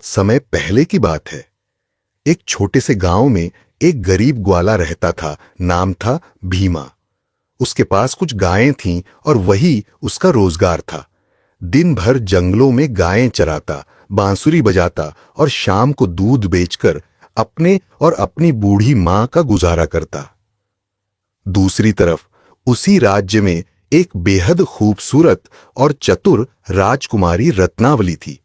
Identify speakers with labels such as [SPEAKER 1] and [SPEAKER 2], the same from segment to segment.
[SPEAKER 1] समय पहले की बात है। एक छोटे से गांव में एक गरीब ग्वाला रहता था। नाम था भीमा। उसके पास कुछ गायें थीं और वही उसका रोजगार था। दिन भर जंगलों में गायें चराता, बांसुरी बजाता और शाम को दूध बेचकर अपने और अपनी बूढ़ी मां का गुजारा करता। दूसरी तरफ उसी राज्य में एक बेहद खूबसूरत और चतुर राजकुमारी रत्नावली थी।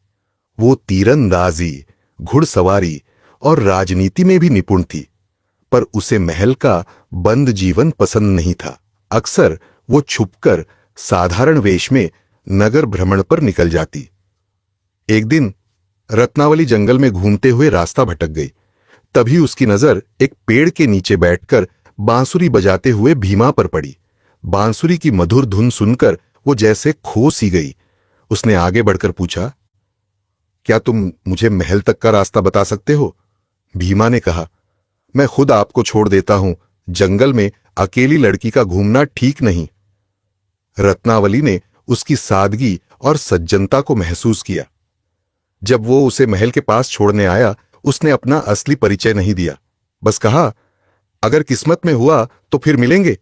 [SPEAKER 1] वो तीरंदाजी, घुड़सवारी और राजनीति में भी निपुण थी, पर उसे महल का बंद जीवन पसंद नहीं था। अक्सर वो छुपकर साधारण वेश में नगर भ्रमण पर निकल जाती। एक दिन रत्नावली जंगल में घूमते हुए रास्ता भटक गई। तभी उसकी नजर एक पेड़ के नीचे बैठकर बांसुरी बजाते हुए भीमा पर पड़ी। बांसुरी की मधुर धुन सुनकर वो जैसे खो सी गई। उसने आगे बढ़कर पूछा, क्या तुम मुझे महल तक का रास्ता बता सकते हो? भीमा ने कहा, मैं खुद आपको छोड़ देता हूं। जंगल में अकेली लड़की का घूमना ठीक नहीं। रत्नावली ने उसकी सादगी और सज्जनता को महसूस किया। जब वो उसे महल के पास छोड़ने आया, उसने अपना असली परिचय नहीं दिया। बस कहा, अगर किस्मत में हुआ तो फिर मिलेंगे।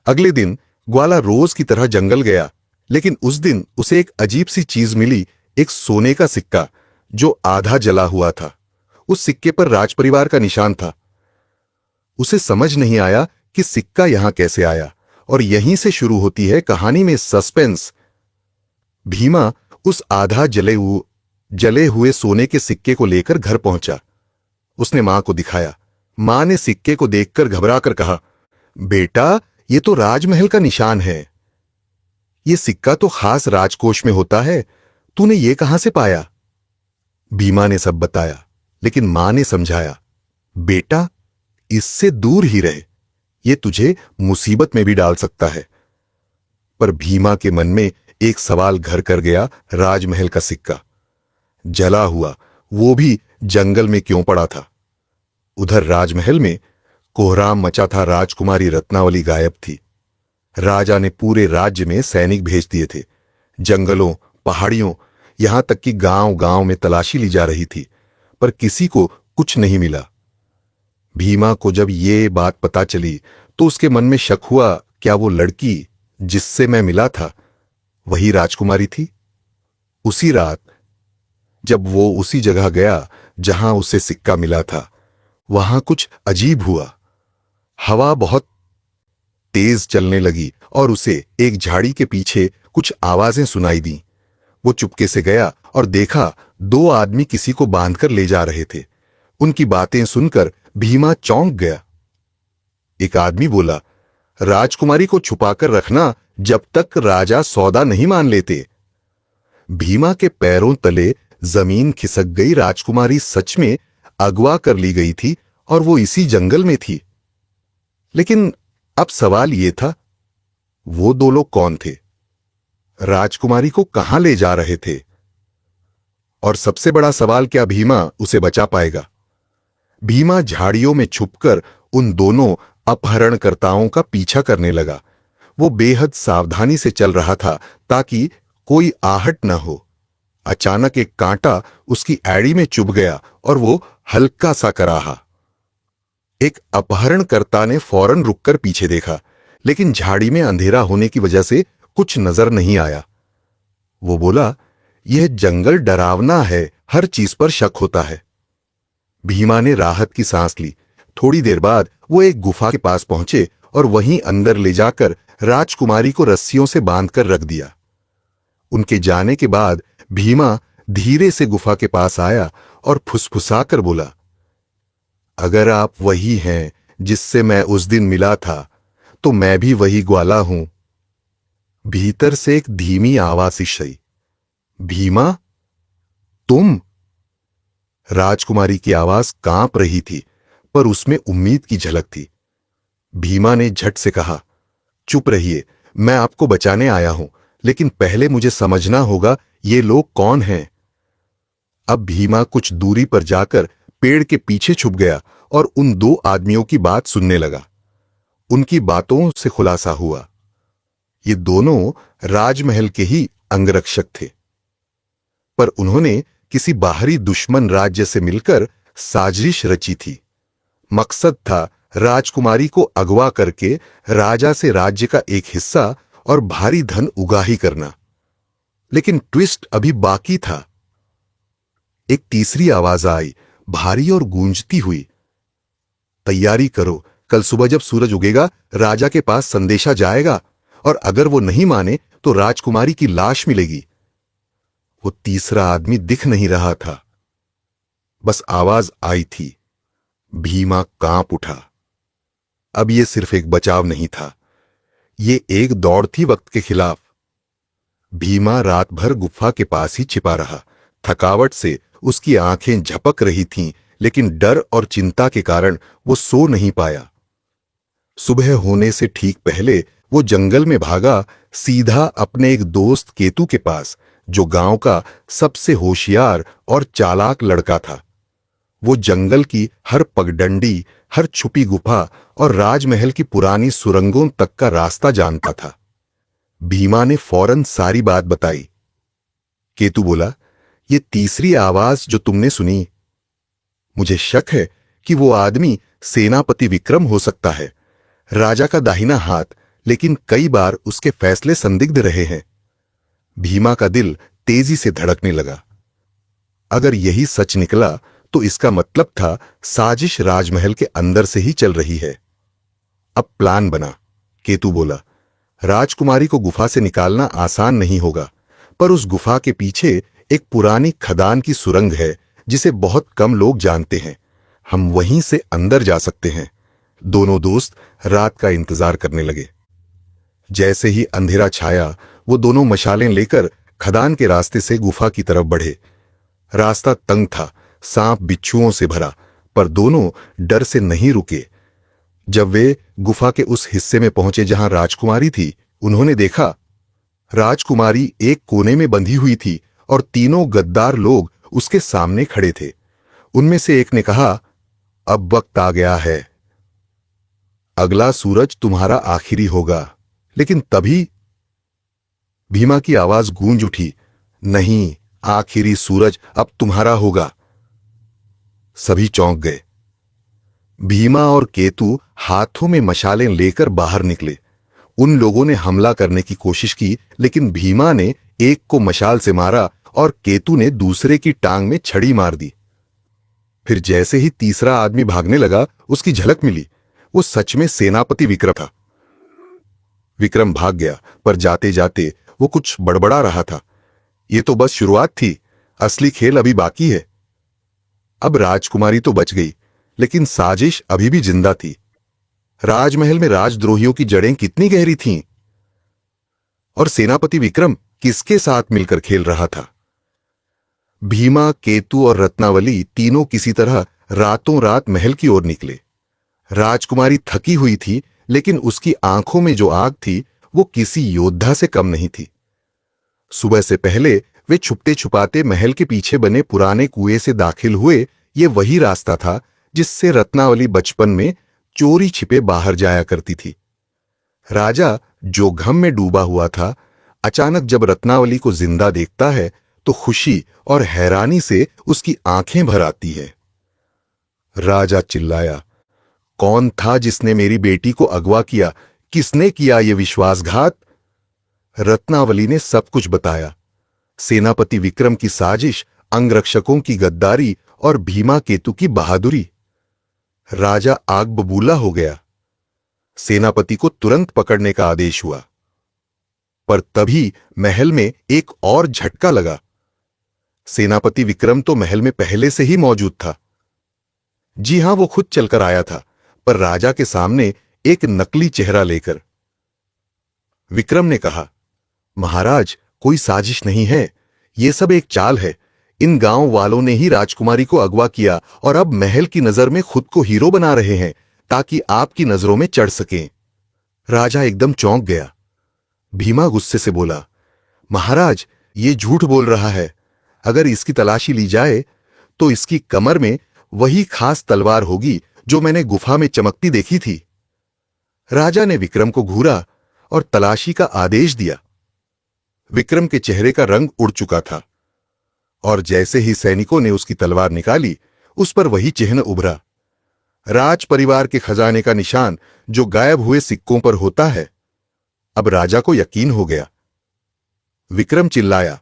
[SPEAKER 1] अगले दिन ग्वाला रोज की तरह जंगल गया, लेकिन उस दिन उसे एक अजीब सी चीज मिली, एक सोने का सिक्का जो आधा जला हुआ था। उस सिक्के पर राजपरिवार का निशान था। उसे समझ नहीं आया कि सिक्का यहां कैसे आया, और यहीं से शुरू होती है कहानी में सस्पेंस। भीमा उस आधा जले हुए सोने के सिक्के को लेकर घर पहुंचा। उसने मां को दिखाया। मां ने सिक्के को देखकर घबराकर कहा, बेटा, ये तो राजमहल का निशान है। ये सिक्का तो खास राजकोष में होता है। तूने ये कहां से पाया? भीमा ने सब बताया, लेकिन मां ने समझाया, बेटा, इससे दूर ही रहे। ये तुझे मुसीबत में भी डाल सकता है। पर भीमा के मन में एक सवाल घर कर गया। राजमहल का सिक्का जला हुआ, वो भी जंगल में क्यों पड़ा था? उधर राजमहल में कोहराम मचा था। राजकुमारी रत्नावली गायब थी। राजा ने पूरे राज्य में सैनिक भेज दिए थे। जंगलों, पहाड़ियों, यहां तक कि गांव गांव में तलाशी ली जा रही थी, पर किसी को कुछ नहीं मिला। भीमा को जब ये बात पता चली तो उसके मन में शक हुआ, क्या वो लड़की जिससे मैं मिला था वही राजकुमारी थी? उसी रात जब वो उसी जगह गया जहां उसे सिक्का मिला था, वहां कुछ अजीब हुआ। हवा बहुत तेज चलने लगी और उसे एक झाड़ी के पीछे कुछ आवाजें सुनाई दी। वो चुपके से गया और देखा, दो आदमी किसी को बांधकर ले जा रहे थे। उनकी बातें सुनकर भीमा चौंक गया। एक आदमी बोला, राजकुमारी को छुपाकर रखना जब तक राजा सौदा नहीं मान लेते। भीमा के पैरों तले जमीन खिसक गई। राजकुमारी सच में अगवा कर ली गई थी और वो इसी जंगल में थी। लेकिन अब सवाल ये था, वो दो लोग कौन थे? राजकुमारी को कहां ले जा रहे थे? और सबसे बड़ा सवाल, क्या भीमा उसे बचा पाएगा? भीमा झाड़ियों में छुपकर उन दोनों अपहरणकर्ताओं का पीछा करने लगा। वो बेहद सावधानी से चल रहा था ताकि कोई आहट न हो। अचानक एक कांटा उसकी एड़ी में चुभ गया और वो हल्का सा कराहा। एक अपहरणकर्ता ने फौरन रुककर पीछे देखा, लेकिन झाड़ी में अंधेरा होने की वजह से कुछ नजर नहीं आया। वो बोला, यह जंगल डरावना है, हर चीज पर शक होता है। भीमा ने राहत की सांस ली। थोड़ी देर बाद वो एक गुफा के पास पहुंचे और वहीं अंदर ले जाकर राजकुमारी को रस्सियों से बांधकर रख दिया। उनके जाने के बाद भीमा धीरे से गुफा के पास आया और फुसफुसाकर बोला, अगर आप वही हैं जिससे मैं उस दिन मिला था, तो मैं भी वही ग्वाला हूं। भीतर से एक धीमी आवाज आई, भीमा, तुम? राजकुमारी की आवाज कांप रही थी, पर उसमें उम्मीद की झलक थी। भीमा ने झट से कहा, चुप रहिए, मैं आपको बचाने आया हूं, लेकिन पहले मुझे समझना होगा ये लोग कौन हैं। अब भीमा कुछ दूरी पर जाकर पेड़ के पीछे छुप गया और उन दो आदमियों की बात सुनने लगा। उनकी बातों से खुलासा हुआ, ये दोनों राजमहल के ही अंगरक्षक थे, पर उन्होंने किसी बाहरी दुश्मन राज्य से मिलकर साजिश रची थी। मकसद था राजकुमारी को अगवा करके राजा से राज्य का एक हिस्सा और भारी धन उगाही करना। लेकिन ट्विस्ट अभी बाकी था। एक तीसरी आवाज आई, भारी और गूंजती हुई, तैयारी करो, कल सुबह जब सूरज उगेगा राजा के पास संदेशा जाएगा, और अगर वो नहीं माने तो राजकुमारी की लाश मिलेगी। वो तीसरा आदमी दिख नहीं रहा था, बस आवाज आई थी। भीमा कांप उठा। अब ये सिर्फ एक बचाव नहीं था, ये एक दौड़ थी वक्त के खिलाफ। भीमा रात भर गुफा के पास ही छिपा रहा। थकावट से उसकी आंखें झपक रही थीं, लेकिन डर और चिंता के कारण वो सो नहीं पाया। सुबह होने से ठीक पहले वो जंगल में भागा, सीधा अपने एक दोस्त केतु के पास, जो गांव का सबसे होशियार और चालाक लड़का था। वो जंगल की हर पगडंडी, हर छुपी गुफा और राजमहल की पुरानी सुरंगों तक का रास्ता जानता था। भीमा ने फौरन सारी बात बताई। केतु बोला, ये तीसरी आवाज जो तुमने सुनी, मुझे शक है कि वो आदमी सेनापति विक्रम हो सकता है, राजा का दाहिना हाथ, लेकिन कई बार उसके फैसले संदिग्ध रहे हैं। भीमा का दिल तेजी से धड़कने लगा। अगर यही सच निकला तो इसका मतलब था साजिश राजमहल के अंदर से ही चल रही है। अब प्लान बना, केतु बोला। राजकुमारी को गुफा से निकालना आसान नहीं होगा, पर उस गुफा के पीछे एक पुरानी खदान की सुरंग है जिसे बहुत कम लोग जानते हैं। हम वहीं से अंदर जा सकते हैं। दोनों दोस्त रात का इंतजार करने लगे। जैसे ही अंधेरा छाया, वो दोनों मशालें लेकर खदान के रास्ते से गुफा की तरफ बढ़े। रास्ता तंग था, सांप बिच्छुओं से भरा, पर दोनों डर से नहीं रुके। जब वे गुफा के उस हिस्से में पहुंचे जहां राजकुमारी थी, उन्होंने देखा राजकुमारी एक कोने में बंधी हुई थी और तीनों गद्दार लोग उसके सामने खड़े थे। उनमें से एक ने कहा, अब वक्त आ गया है, अगला सूरज तुम्हारा आखिरी होगा। लेकिन तभी भीमा की आवाज गूंज उठी, नहीं, आखिरी सूरज अब तुम्हारा होगा। सभी चौंक गए। भीमा और केतु हाथों में मशालें लेकर बाहर निकले। उन लोगों ने हमला करने की कोशिश की, लेकिन भीमा ने एक को मशाल से मारा और केतु ने दूसरे की टांग में छड़ी मार दी। फिर जैसे ही तीसरा आदमी भागने लगा, उसकी झलक मिली। वो सच में सेनापति विक्रम था। विक्रम भाग गया, पर जाते जाते वो कुछ बड़बड़ा रहा था। ये तो बस शुरुआत थी, असली खेल अभी बाकी है। अब राजकुमारी तो बच गई, लेकिन साजिश अभी भी जिंदा थी। राजमहल में राजद्रोहियों की जड़ें कितनी गहरी थीं, और सेनापति विक्रम किसके साथ मिलकर खेल रहा था। भीमा, केतु और रत्नावली तीनों किसी तरह रातों रात महल की ओर निकले। राजकुमारी थकी हुई थी, लेकिन उसकी आंखों में जो आग थी वो किसी योद्धा से कम नहीं थी। सुबह से पहले वे छुपते छुपाते महल के पीछे बने पुराने कुएं से दाखिल हुए। ये वही रास्ता था जिससे रत्नावली बचपन में चोरी छिपे बाहर जाया करती थी। राजा जो गम में डूबा हुआ था, अचानक जब रत्नावली को जिंदा देखता है तो खुशी और हैरानी से उसकी आंखें भर आती है। राजा चिल्लाया, कौन था जिसने मेरी बेटी को अगवा किया? किसने किया ये विश्वासघात? रत्नावली ने सब कुछ बताया। सेनापति विक्रम की साजिश, अंगरक्षकों की गद्दारी और भीमा केतु की बहादुरी। राजा आग बबूला हो गया। सेनापति को तुरंत पकड़ने का आदेश हुआ। पर तभी महल में एक और झटका लगा। सेनापति विक्रम तो महल में पहले से ही मौजूद था। जी हां, वो खुद चलकर आया था, पर राजा के सामने एक नकली चेहरा लेकर। विक्रम ने कहा, महाराज, कोई साजिश नहीं है, ये सब एक चाल है। इन गांव वालों ने ही राजकुमारी को अगवा किया और अब महल की नजर में खुद को हीरो बना रहे हैं ताकि आपकी नजरों में चढ़ सकें। राजा एकदम चौंक गया। भीमा गुस्से से बोला, महाराज, ये झूठ बोल रहा है। अगर इसकी तलाशी ली जाए तो इसकी कमर में वही खास तलवार होगी जो मैंने गुफा में चमकती देखी थी। राजा ने विक्रम को घूरा और तलाशी का आदेश दिया। विक्रम के चेहरे का रंग उड़ चुका था और जैसे ही सैनिकों ने उसकी तलवार निकाली, उस पर वही चिन्ह उभरा, राज परिवार के खजाने का निशान जो गायब हुए सिक्कों पर होता है। अब राजा को यकीन हो गया। विक्रम चिल्लाया,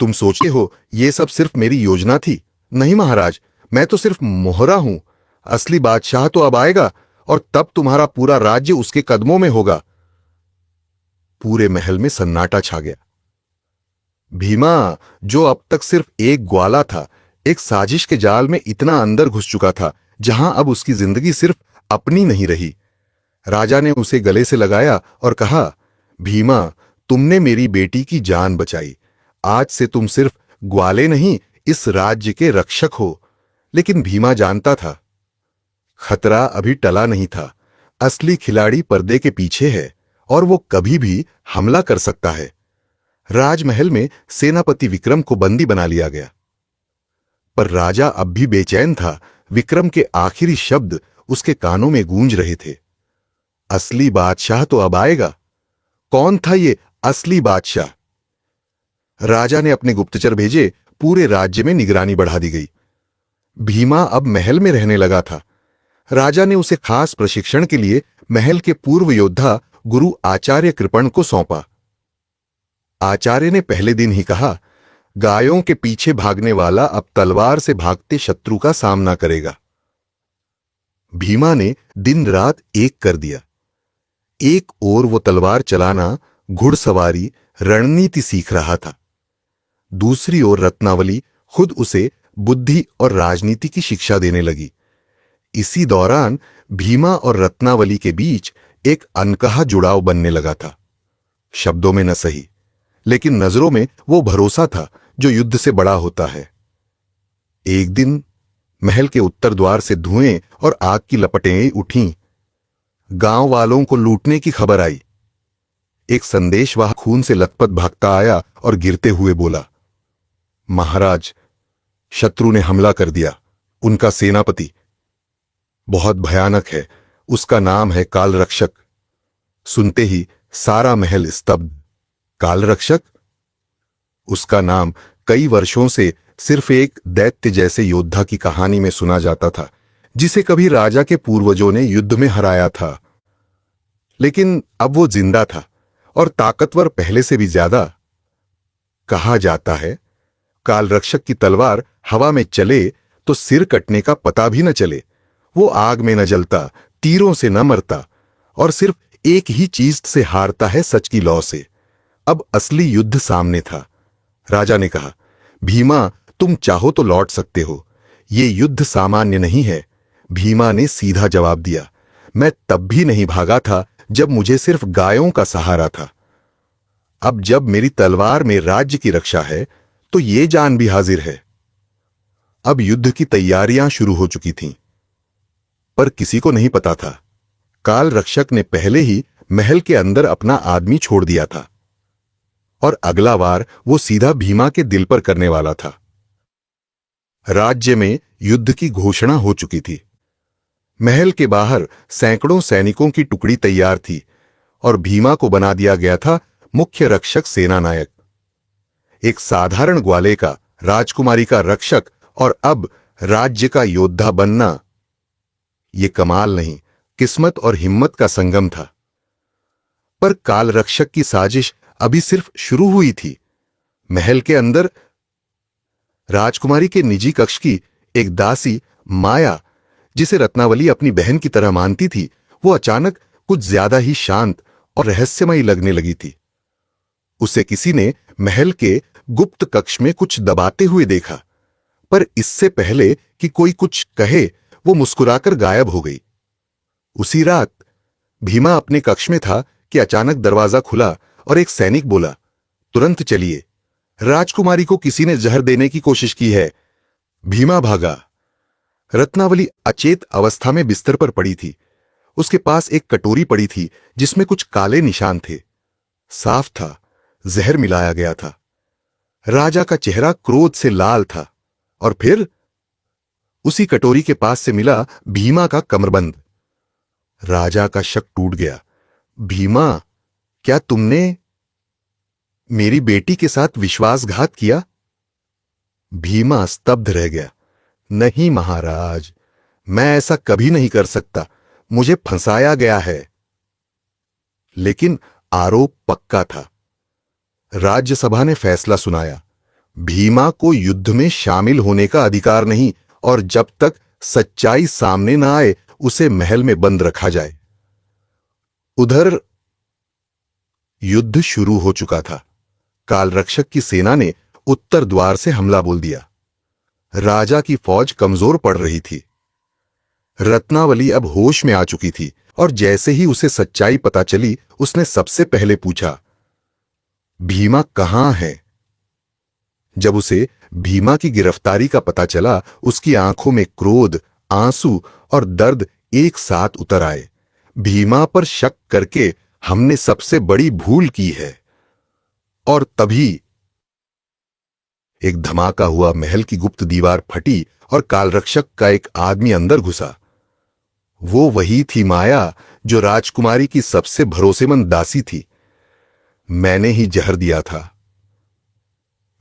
[SPEAKER 1] तुम सोचते हो ये सब सिर्फ मेरी योजना थी? नहीं महाराज, मैं तो सिर्फ मोहरा हूं। असली बादशाह तो अब आएगा और तब तुम्हारा पूरा राज्य उसके कदमों में होगा। पूरे महल में सन्नाटा छा गया। भीमा, जो अब तक सिर्फ एक ग्वाला था, एक साजिश के जाल में इतना अंदर घुस चुका था जहां अब उसकी जिंदगी सिर्फ अपनी नहीं रही। राजा ने उसे गले से लगाया और कहा, भीमा, तुमने मेरी बेटी की जान बचाई। आज से तुम सिर्फ ग्वाले नहीं, इस राज्य के रक्षक हो। लेकिन भीमा जानता था, खतरा अभी टला नहीं था। असली खिलाड़ी पर्दे के पीछे है और वो कभी भी हमला कर सकता है। राजमहल में सेनापति विक्रम को बंदी बना लिया गया, पर राजा अब भी बेचैन था। विक्रम के आखिरी शब्द उसके कानों में गूंज रहे थे, असली बादशाह तो अब आएगा। कौन था ये असली बादशाह? राजा ने अपने गुप्तचर भेजे, पूरे राज्य में निगरानी बढ़ा दी गई। भीमा अब महल में रहने लगा था। राजा ने उसे खास प्रशिक्षण के लिए महल के पूर्व योद्धा गुरु आचार्य कृपण को सौंपा। आचार्य ने पहले दिन ही कहा, गायों के पीछे भागने वाला अब तलवार से भागते शत्रु का सामना करेगा। भीमा ने दिन रात एक कर दिया। एक ओर वो तलवार चलाना, घुड़सवारी, रणनीति सीख रहा था। दूसरी ओर रत्नावली खुद उसे बुद्धि और राजनीति की शिक्षा देने लगी। इसी दौरान भीमा और रत्नावली के बीच एक अनकहा जुड़ाव बनने लगा था। शब्दों में न सही, लेकिन नजरों में वो भरोसा था जो युद्ध से बड़ा होता है। एक दिन महल के उत्तर द्वार से धुएं और आग की लपटें उठीं। गांव वालों को लूटने की खबर आई। एक संदेशवाहक खून से लथपथ भागता आया और गिरते हुए बोला, महाराज, शत्रु ने हमला कर दिया। उनका सेनापति बहुत भयानक है। उसका नाम है कालरक्षक। सुनते ही सारा महल स्तब्ध। कालरक्षक? उसका नाम कई वर्षों से सिर्फ एक दैत्य जैसे योद्धा की कहानी में सुना जाता था, जिसे कभी राजा के पूर्वजों ने युद्ध में हराया था। लेकिन अब वो जिंदा था और ताकतवर पहले से भी ज्यादा। कहा जाता है, कालरक्षक की तलवार हवा में चले तो सिर कटने का पता भी न चले। वो आग में न जलता, तीरों से न मरता और सिर्फ एक ही चीज से हारता है, सच की लौ से। अब असली युद्ध सामने था। राजा ने कहा, भीमा, तुम चाहो तो लौट सकते हो। ये युद्ध सामान्य नहीं है। भीमा ने सीधा जवाब दिया, मैं तब भी नहीं भागा था जब मुझे सिर्फ गायों का सहारा था। अब जब मेरी तलवार में राज्य की रक्षा है तो ये जान भी हाजिर है। अब युद्ध की तैयारियां शुरू हो चुकी थीं, पर किसी को नहीं पता था, काल रक्षक ने पहले ही महल के अंदर अपना आदमी छोड़ दिया था और अगला वार वो सीधा भीमा के दिल पर करने वाला था। राज्य में युद्ध की घोषणा हो चुकी थी। महल के बाहर सैकड़ों सैनिकों की टुकड़ी तैयार थी और भीमा को बना दिया गया था मुख्य रक्षक सेनानायक। एक साधारण ग्वाले का, राजकुमारी का रक्षक और अब राज्य का योद्धा बनना, ये कमाल नहीं, किस्मत और हिम्मत का संगम था। पर काल रक्षक की साजिश अभी सिर्फ शुरू हुई थी। महल के अंदर राजकुमारी के निजी कक्ष की एक दासी माया, जिसे रत्नावली अपनी बहन की तरह मानती थी, वो अचानक कुछ ज्यादा ही शांत और रहस्यमयी लगने लगी थी। उसे किसी ने महल के गुप्त कक्ष में कुछ दबाते हुए देखा, पर इससे पहले कि कोई कुछ कहे वो मुस्कुराकर गायब हो गई। उसी रात भीमा अपने कक्ष में था कि अचानक दरवाजा खुला और एक सैनिक बोला, तुरंत चलिए, राजकुमारी को किसी ने जहर देने की कोशिश की है। भीमा भागा। रत्नावली अचेत अवस्था में बिस्तर पर पड़ी थी। उसके पास एक कटोरी पड़ी थी जिसमें कुछ काले निशान थे। साफ था, जहर मिलाया गया था। राजा का चेहरा क्रोध से लाल था और फिर उसी कटोरी के पास से मिला भीमा का कमरबंद। राजा का शक टूट गया। भीमा, क्या तुमने मेरी बेटी के साथ विश्वासघात किया? भीमा स्तब्ध रह गया। नहीं महाराज, मैं ऐसा कभी नहीं कर सकता, मुझे फंसाया गया है। लेकिन आरोप पक्का था। राज्यसभा ने फैसला सुनाया, भीमा को युद्ध में शामिल होने का अधिकार नहीं, और जब तक सच्चाई सामने न आए उसे महल में बंद रखा जाए। उधर युद्ध शुरू हो चुका था। कालरक्षक की सेना ने उत्तर द्वार से हमला बोल दिया। राजा की फौज कमजोर पड़ रही थी। रत्नावली अब होश में आ चुकी थी, और जैसे ही उसे सच्चाई पता चली उसने सबसे पहले पूछा, भीमा कहां है? जब उसे भीमा की गिरफ्तारी का पता चला, उसकी आंखों में क्रोध, आंसू और दर्द एक साथ उतर आए। भीमा पर शक करके हमने सबसे बड़ी भूल की है। और तभी एक धमाका हुआ। महल की गुप्त दीवार फटी और कालरक्षक का एक आदमी अंदर घुसा। वो वही थी माया, जो राजकुमारी की सबसे भरोसेमंद दासी थी। मैंने ही जहर दिया था,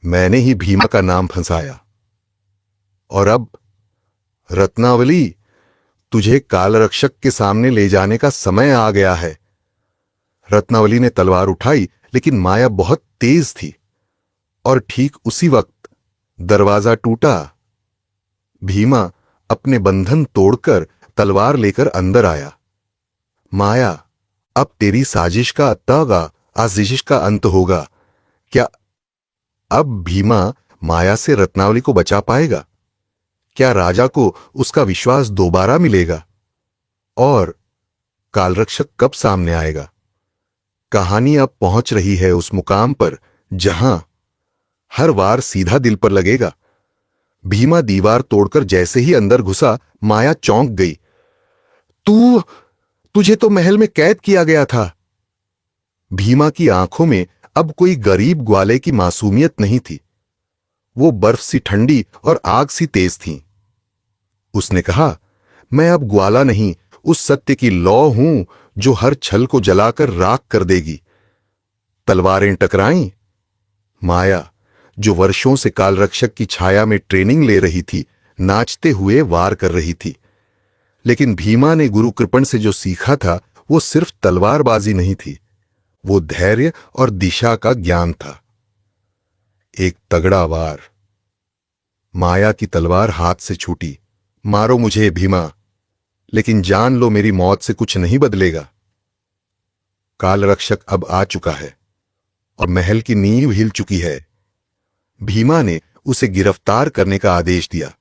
[SPEAKER 1] मैंने ही भीमा का नाम फंसाया। और अब रत्नावली, तुझे कालरक्षक के सामने ले जाने का समय आ गया है। रत्नावली ने तलवार उठाई, लेकिन माया बहुत तेज थी, और ठीक उसी वक्त दरवाजा टूटा। भीमा अपने बंधन तोड़कर तलवार लेकर अंदर आया। माया, अब तेरी साजिश का आजिश का अंत होगा। क्या अब भीमा माया से रत्नावली को बचा पाएगा? क्या राजा को उसका विश्वास दोबारा मिलेगा? और कालरक्षक कब सामने आएगा? कहानी अब पहुंच रही है उस मुकाम पर जहां हर वार सीधा दिल पर लगेगा। भीमा दीवार तोड़कर जैसे ही अंदर घुसा, माया चौंक गई। तुझे तो महल में कैद किया गया था। भीमा की आंखों में अब कोई गरीब ग्वाले की मासूमियत नहीं थी। वो बर्फ सी ठंडी और आग सी तेज थी। उसने कहा, मैं अब ग्वाला नहीं, उस सत्य की लौ हूं जो हर छल को जलाकर राख कर देगी। तलवारें टकराईं। माया, जो वर्षों से कालरक्षक की छाया में ट्रेनिंग ले रही थी, नाचते हुए वार कर रही थी। लेकिन भीमा ने गुरु कृपण से जो सीखा था, वो सिर्फ तलवारबाजी नहीं थी, वो धैर्य और दिशा का ज्ञान था। एक तगड़ा वार। माया की तलवार हाथ से छूटी। मारो मुझे भीमा, लेकिन जान लो मेरी मौत से कुछ नहीं बदलेगा। कालरक्षक अब आ चुका है और महल की नींव हिल चुकी है। भीमा ने उसे गिरफ्तार करने का आदेश दिया।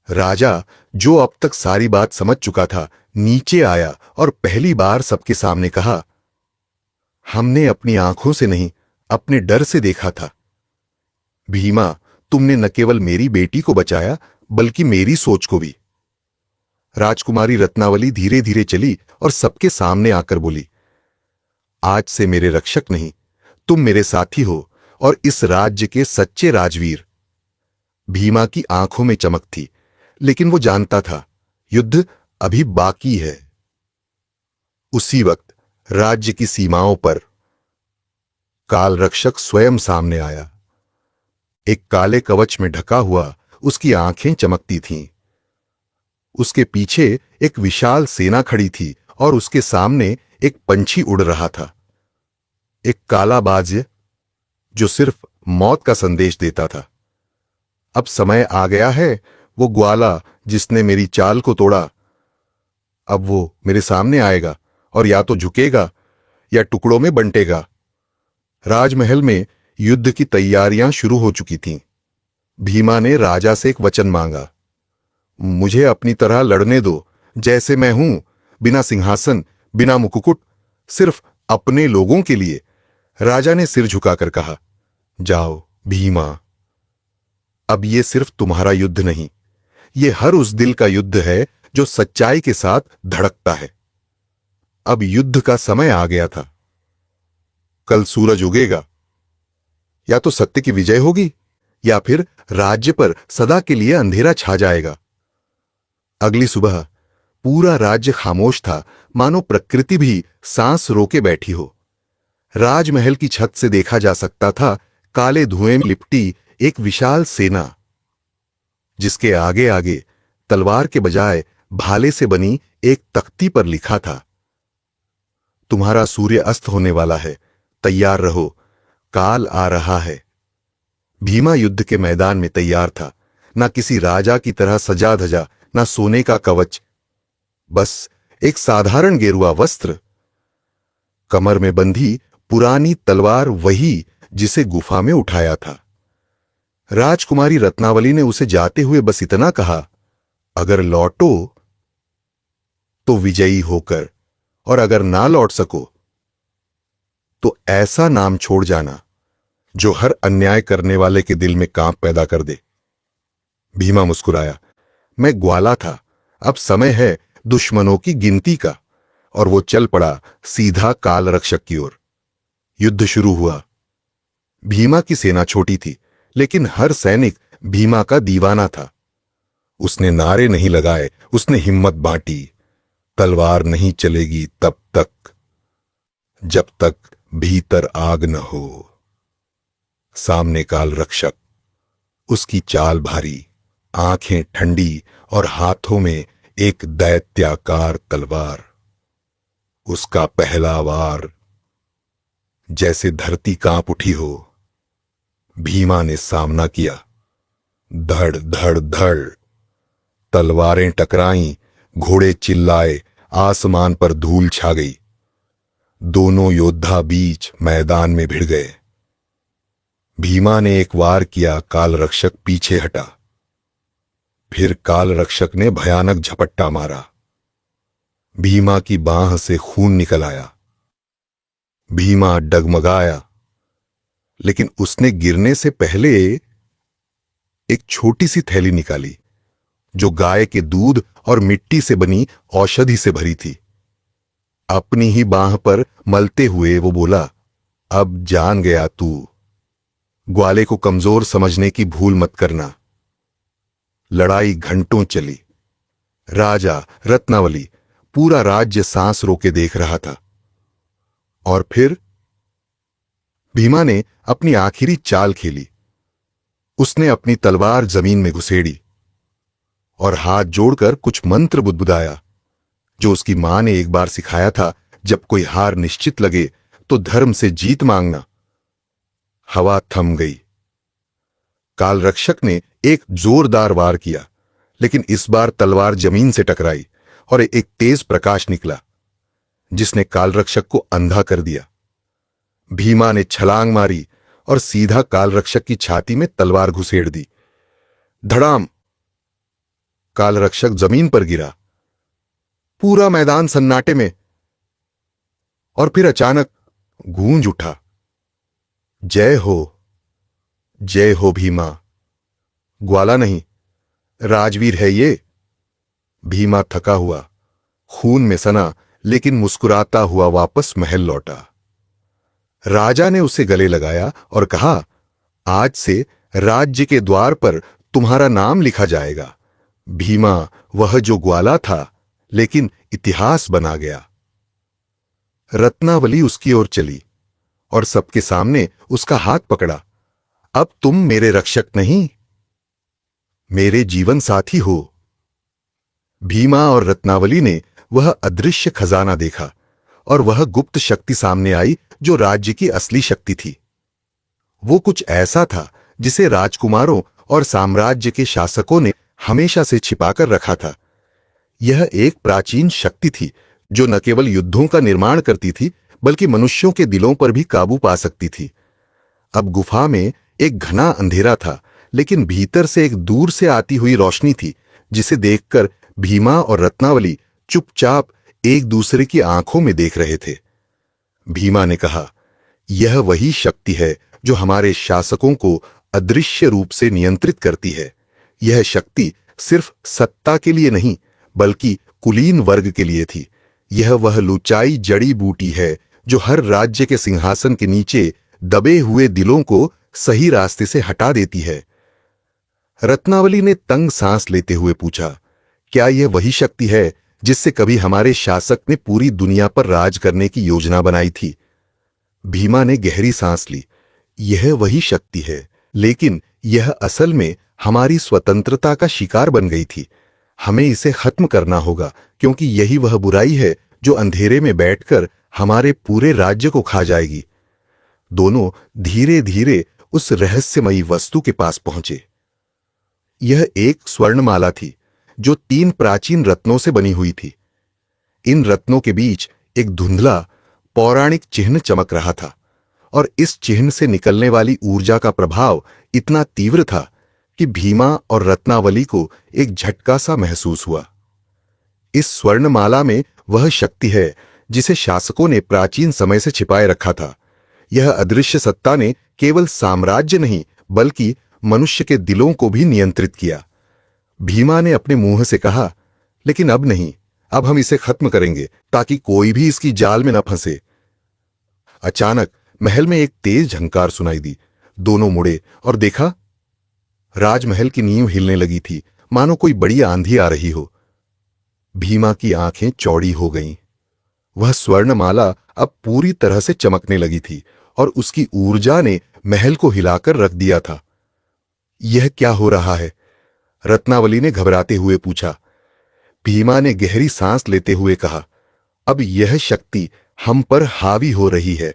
[SPEAKER 1] राजा, जो अब तक सारी बात समझ चुका था, नीचे आया और पहली बार सबके सामने कहा, हमने अपनी आंखों से नहीं, अपने डर से देखा था। भीमा, तुमने न केवल मेरी बेटी को बचाया, बल्कि मेरी सोच को भी। राजकुमारी रत्नावली धीरे धीरे चली और सबके सामने आकर बोली, आज से मेरे रक्षक नहीं, तुम मेरे साथी हो और इस राज्य के सच्चे राजवीर। भीमा की आंखों में चमक थी, लेकिन वो जानता था युद्ध अभी बाकी है। उसी वक्त राज्य की सीमाओं पर कालरक्षक स्वयं सामने आया। एक काले कवच में ढका हुआ, उसकी आंखें चमकती थीं। उसके पीछे एक विशाल सेना खड़ी थी और उसके सामने एक पंछी उड़ रहा था, एक काला बाज जो सिर्फ मौत का संदेश देता था। अब समय आ गया है, वो ग्वाला जिसने मेरी चाल को तोड़ा, अब वो मेरे सामने आएगा और या तो झुकेगा या टुकड़ों में बंटेगा। राजमहल में युद्ध की तैयारियां शुरू हो चुकी थीं। भीमा ने राजा से एक वचन मांगा, मुझे अपनी तरह लड़ने दो, जैसे मैं हूं, बिना सिंहासन, बिना मुकुट, सिर्फ अपने लोगों के लिए। राजा ने सिर झुकाकर कहा, जाओ भीमा, अब ये सिर्फ तुम्हारा युद्ध नहीं, ये हर उस दिल का युद्ध है जो सच्चाई के साथ धड़कता है। अब युद्ध का समय आ गया था। कल सूरज उगेगा, या तो सत्य की विजय होगी या फिर राज्य पर सदा के लिए अंधेरा छा जाएगा। अगली सुबह पूरा राज्य खामोश था, मानो प्रकृति भी सांस रोके बैठी हो। राजमहल की छत से देखा जा सकता था काले धुएं में लिपटी एक विशाल सेना, जिसके आगे आगे तलवार के बजाय भाले से बनी एक तख्ती पर लिखा था, तुम्हारा सूर्य अस्त होने वाला है, तैयार रहो, काल आ रहा है। भीमा युद्ध के मैदान में तैयार था, ना किसी राजा की तरह सजा धजा, ना सोने का कवच, बस एक साधारण गेरुआ वस्त्र, कमर में बंधी पुरानी तलवार, वही जिसे गुफा में उठाया था। राजकुमारी रत्नावली ने उसे जाते हुए बस इतना कहा, अगर लौटो तो विजयी होकर, और अगर ना लौट सको तो ऐसा नाम छोड़ जाना जो हर अन्याय करने वाले के दिल में कांप पैदा कर दे। भीमा मुस्कुराया, मैं ग्वाला था, अब समय है दुश्मनों की गिनती का, और वो चल पड़ा सीधा काल रक्षक की ओर। युद्ध शुरू हुआ। भीमा की सेना छोटी थी, लेकिन हर सैनिक भीमा का दीवाना था। उसने नारे नहीं लगाए, उसने हिम्मत बांटी। तलवार नहीं चलेगी तब तक जब तक भीतर आग न हो। सामने काल रक्षक, उसकी चाल भारी, आंखें ठंडी और हाथों में एक दैत्याकार तलवार। उसका पहला वार जैसे धरती कांप उठी हो। भीमा ने सामना किया। धड़ धड़ धड़ तलवारें टकराईं, घोड़े चिल्लाए, आसमान पर धूल छा गई। दोनों योद्धा बीच मैदान में भिड़ गए। भीमा ने एक वार किया, काल रक्षक पीछे हटा। फिर काल रक्षक ने भयानक झपट्टा मारा। भीमा की बांह से खून निकल आया। भीमा डगमगाया, लेकिन उसने गिरने से पहले एक छोटी सी थैली निकाली, जो गाय के दूध और मिट्टी से बनी औषधि से भरी थी। अपनी ही बांह पर मलते हुए वो बोला, अब जान गया तू। ग्वाले को कमजोर समझने की भूल मत करना। लड़ाई घंटों चली। राजा, रत्नावली, पूरा राज्य सांस रोके देख रहा था। और फिर भीमा ने अपनी आखिरी चाल खेली। उसने अपनी तलवार जमीन में घुसेड़ी और हाथ जोड़कर कुछ मंत्र बुदबुदाया, जो उसकी मां ने एक बार सिखाया था, जब कोई हार निश्चित लगे तो धर्म से जीत मांगना। हवा थम गई। काल रक्षक ने एक जोरदार वार किया, लेकिन इस बार तलवार जमीन से टकराई और एक तेज प्रकाश निकला, जिसने काल रक्षक को अंधा कर दिया। भीमा ने छलांग मारी और सीधा काल रक्षक की छाती में तलवार घुसेड़ दी। धड़ाम! काल रक्षक जमीन पर गिरा। पूरा मैदान सन्नाटे में। और फिर अचानक गूंज उठा, जय हो भीमा। ग्वाला नहीं, राजवीर है ये। भीमा थका हुआ, खून में सना, लेकिन मुस्कुराता हुआ वापस महल लौटा। राजा ने उसे गले लगाया और कहा, आज से राज्य के द्वार पर तुम्हारा नाम लिखा जाएगा। भीमा, वह जो ग्वाला था, लेकिन इतिहास बना गया। रत्नावली उसकी ओर चली और सबके सामने उसका हाथ पकड़ा। अब तुम मेरे रक्षक नहीं, मेरे जीवन साथी हो। भीमा और रत्नावली ने वह अदृश्य खजाना देखा और वह गुप्त शक्ति सामने आई, जो राज्य की असली शक्ति थी। वो कुछ ऐसा था जिसे राजकुमारों और साम्राज्य के शासकों ने हमेशा से छिपाकर रखा था। यह एक प्राचीन शक्ति थी, जो न केवल युद्धों का निर्माण करती थी, बल्कि मनुष्यों के दिलों पर भी काबू पा सकती थी। अब गुफा में एक घना अंधेरा था, लेकिन भीतर से एक दूर से आती हुई रोशनी थी, जिसे देखकर भीमा और रत्नावली चुपचाप एक दूसरे की आंखों में देख रहे थे। भीमा ने कहा, यह वही शक्ति है जो हमारे शासकों को अदृश्य रूप से नियंत्रित करती है। यह शक्ति सिर्फ सत्ता के लिए नहीं, बल्कि कुलीन वर्ग के लिए थी। यह वह लुचाई जड़ी बूटी है जो हर राज्य के सिंहासन के नीचे दबे हुए दिलों को सही रास्ते से हटा देती है। रत्नावली ने तंग सांस लेते हुए पूछा, क्या यह वही शक्ति है जिससे कभी हमारे शासक ने पूरी दुनिया पर राज करने की योजना बनाई थी? भीमा ने गहरी सांस ली। यह वही शक्ति है, लेकिन यह असल में हमारी स्वतंत्रता का शिकार बन गई थी। हमें इसे खत्म करना होगा, क्योंकि यही वह बुराई है जो अंधेरे में बैठकर हमारे पूरे राज्य को खा जाएगी। दोनों धीरे धीरे उस रहस्यमयी वस्तु के पास पहुंचे। यह एक स्वर्णमाला थी जो 3 प्राचीन रत्नों से बनी हुई थी। इन रत्नों के बीच एक धुंधला पौराणिक चिन्ह चमक रहा था, और इस चिन्ह से निकलने वाली ऊर्जा का प्रभाव इतना तीव्र था कि भीमा और रत्नावली को एक झटका सा महसूस हुआ। इस स्वर्णमाला में वह शक्ति है जिसे शासकों ने प्राचीन समय से छिपाए रखा था। यह अदृश्य सत्ता ने केवल साम्राज्य नहीं, बल्कि मनुष्य के दिलों को भी नियंत्रित किया। भीमा ने अपने मुंह से कहा, लेकिन अब नहीं, अब हम इसे खत्म करेंगे ताकि कोई भी इसकी जाल में न फंसे। अचानक महल में एक तेज झंकार सुनाई दी। दोनों मुड़े और देखा, राजमहल की नींव हिलने लगी थी, मानो कोई बड़ी आंधी आ रही हो। भीमा की आंखें चौड़ी हो गईं। वह स्वर्णमाला अब पूरी तरह से चमकने लगी थी और उसकी ऊर्जा ने महल को हिलाकर रख दिया था। यह क्या हो रहा है? रत्नावली ने घबराते हुए पूछा। भीमा ने गहरी सांस लेते हुए कहा, अब यह शक्ति हम पर हावी हो रही है।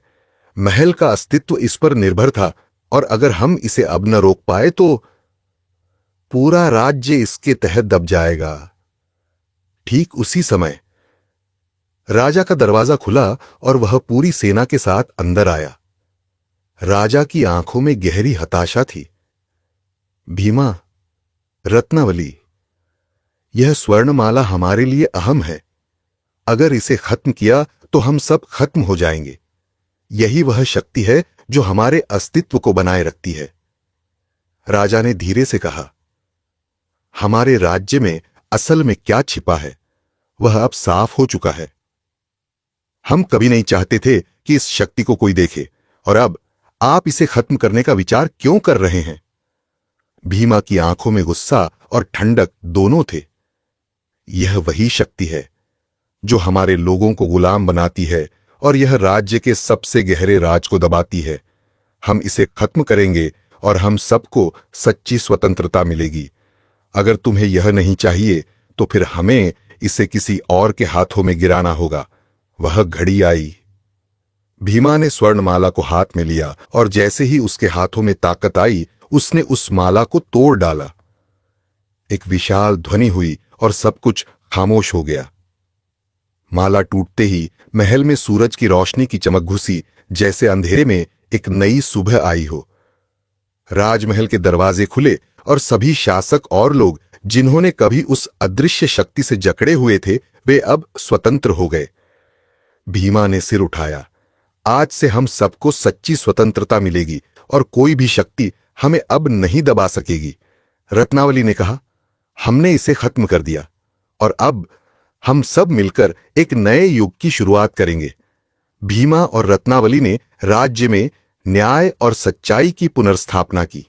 [SPEAKER 1] महल का अस्तित्व इस पर निर्भर था, और अगर हम इसे अब न रोक पाए तो पूरा राज्य इसके तहत दब जाएगा। ठीक उसी समय राजा का दरवाजा खुला और वह पूरी सेना के साथ अंदर आया। राजा की आंखों में गहरी हताशा थी। भीमा, रत्नावली, यह स्वर्णमाला हमारे लिए अहम है। अगर इसे खत्म किया तो हम सब खत्म हो जाएंगे। यही वह शक्ति है जो हमारे अस्तित्व को बनाए रखती है। राजा ने धीरे से कहा, हमारे राज्य में असल में क्या छिपा है वह अब साफ हो चुका है। हम कभी नहीं चाहते थे कि इस शक्ति को कोई देखे, और अब आप इसे खत्म करने का विचार क्यों कर रहे हैं? भीमा की आंखों में गुस्सा और ठंडक दोनों थे। यह वही शक्ति है जो हमारे लोगों को गुलाम बनाती है और यह राज्य के सबसे गहरे राज को दबाती है। हम इसे खत्म करेंगे और हम सबको सच्ची स्वतंत्रता मिलेगी। अगर तुम्हें यह नहीं चाहिए तो फिर हमें इसे किसी और के हाथों में गिराना होगा। वह घड़ी आई। भीमा ने स्वर्णमाला को हाथ में लिया और जैसे ही उसके हाथों में ताकत आई, उसने उस माला को तोड़ डाला। एक विशाल ध्वनि हुई और सब कुछ खामोश हो गया। माला टूटते ही महल में सूरज की रोशनी की चमक घुसी, जैसे अंधेरे में एक नई सुबह आई हो। राजमहल के दरवाजे खुले और सभी शासक और लोग जिन्होंने कभी उस अदृश्य शक्ति से जकड़े हुए थे, वे अब स्वतंत्र हो गए। भीमा ने सिर उठाया। आज से हम सबको सच्ची स्वतंत्रता मिलेगी और कोई भी शक्ति हमें अब नहीं दबा सकेगी। रत्नावली ने कहा, हमने इसे खत्म कर दिया और अब हम सब मिलकर एक नए युग की शुरुआत करेंगे। भीमा और रत्नावली ने राज्य में न्याय और सच्चाई की पुनर्स्थापना की।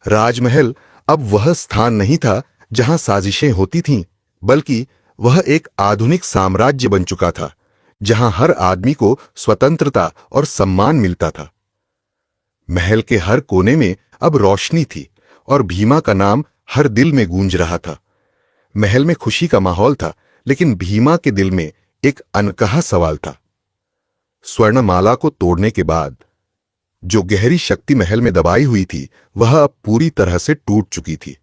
[SPEAKER 1] राजमहल अब वह स्थान नहीं था जहां साजिशें होती थीं, बल्कि वह एक आधुनिक साम्राज्य बन चुका था, जहां हर आदमी को स्वतंत्रता और सम्मान मिलता था। महल के हर कोने में अब रोशनी थी और भीमा का नाम हर दिल में गूंज रहा था। महल में खुशी का माहौल था, लेकिन भीमा के दिल में एक अनकहा सवाल था। स्वर्णमाला को तोड़ने के बाद जो गहरी शक्ति महल में दबाई हुई थी, वह अब पूरी तरह से टूट चुकी थी।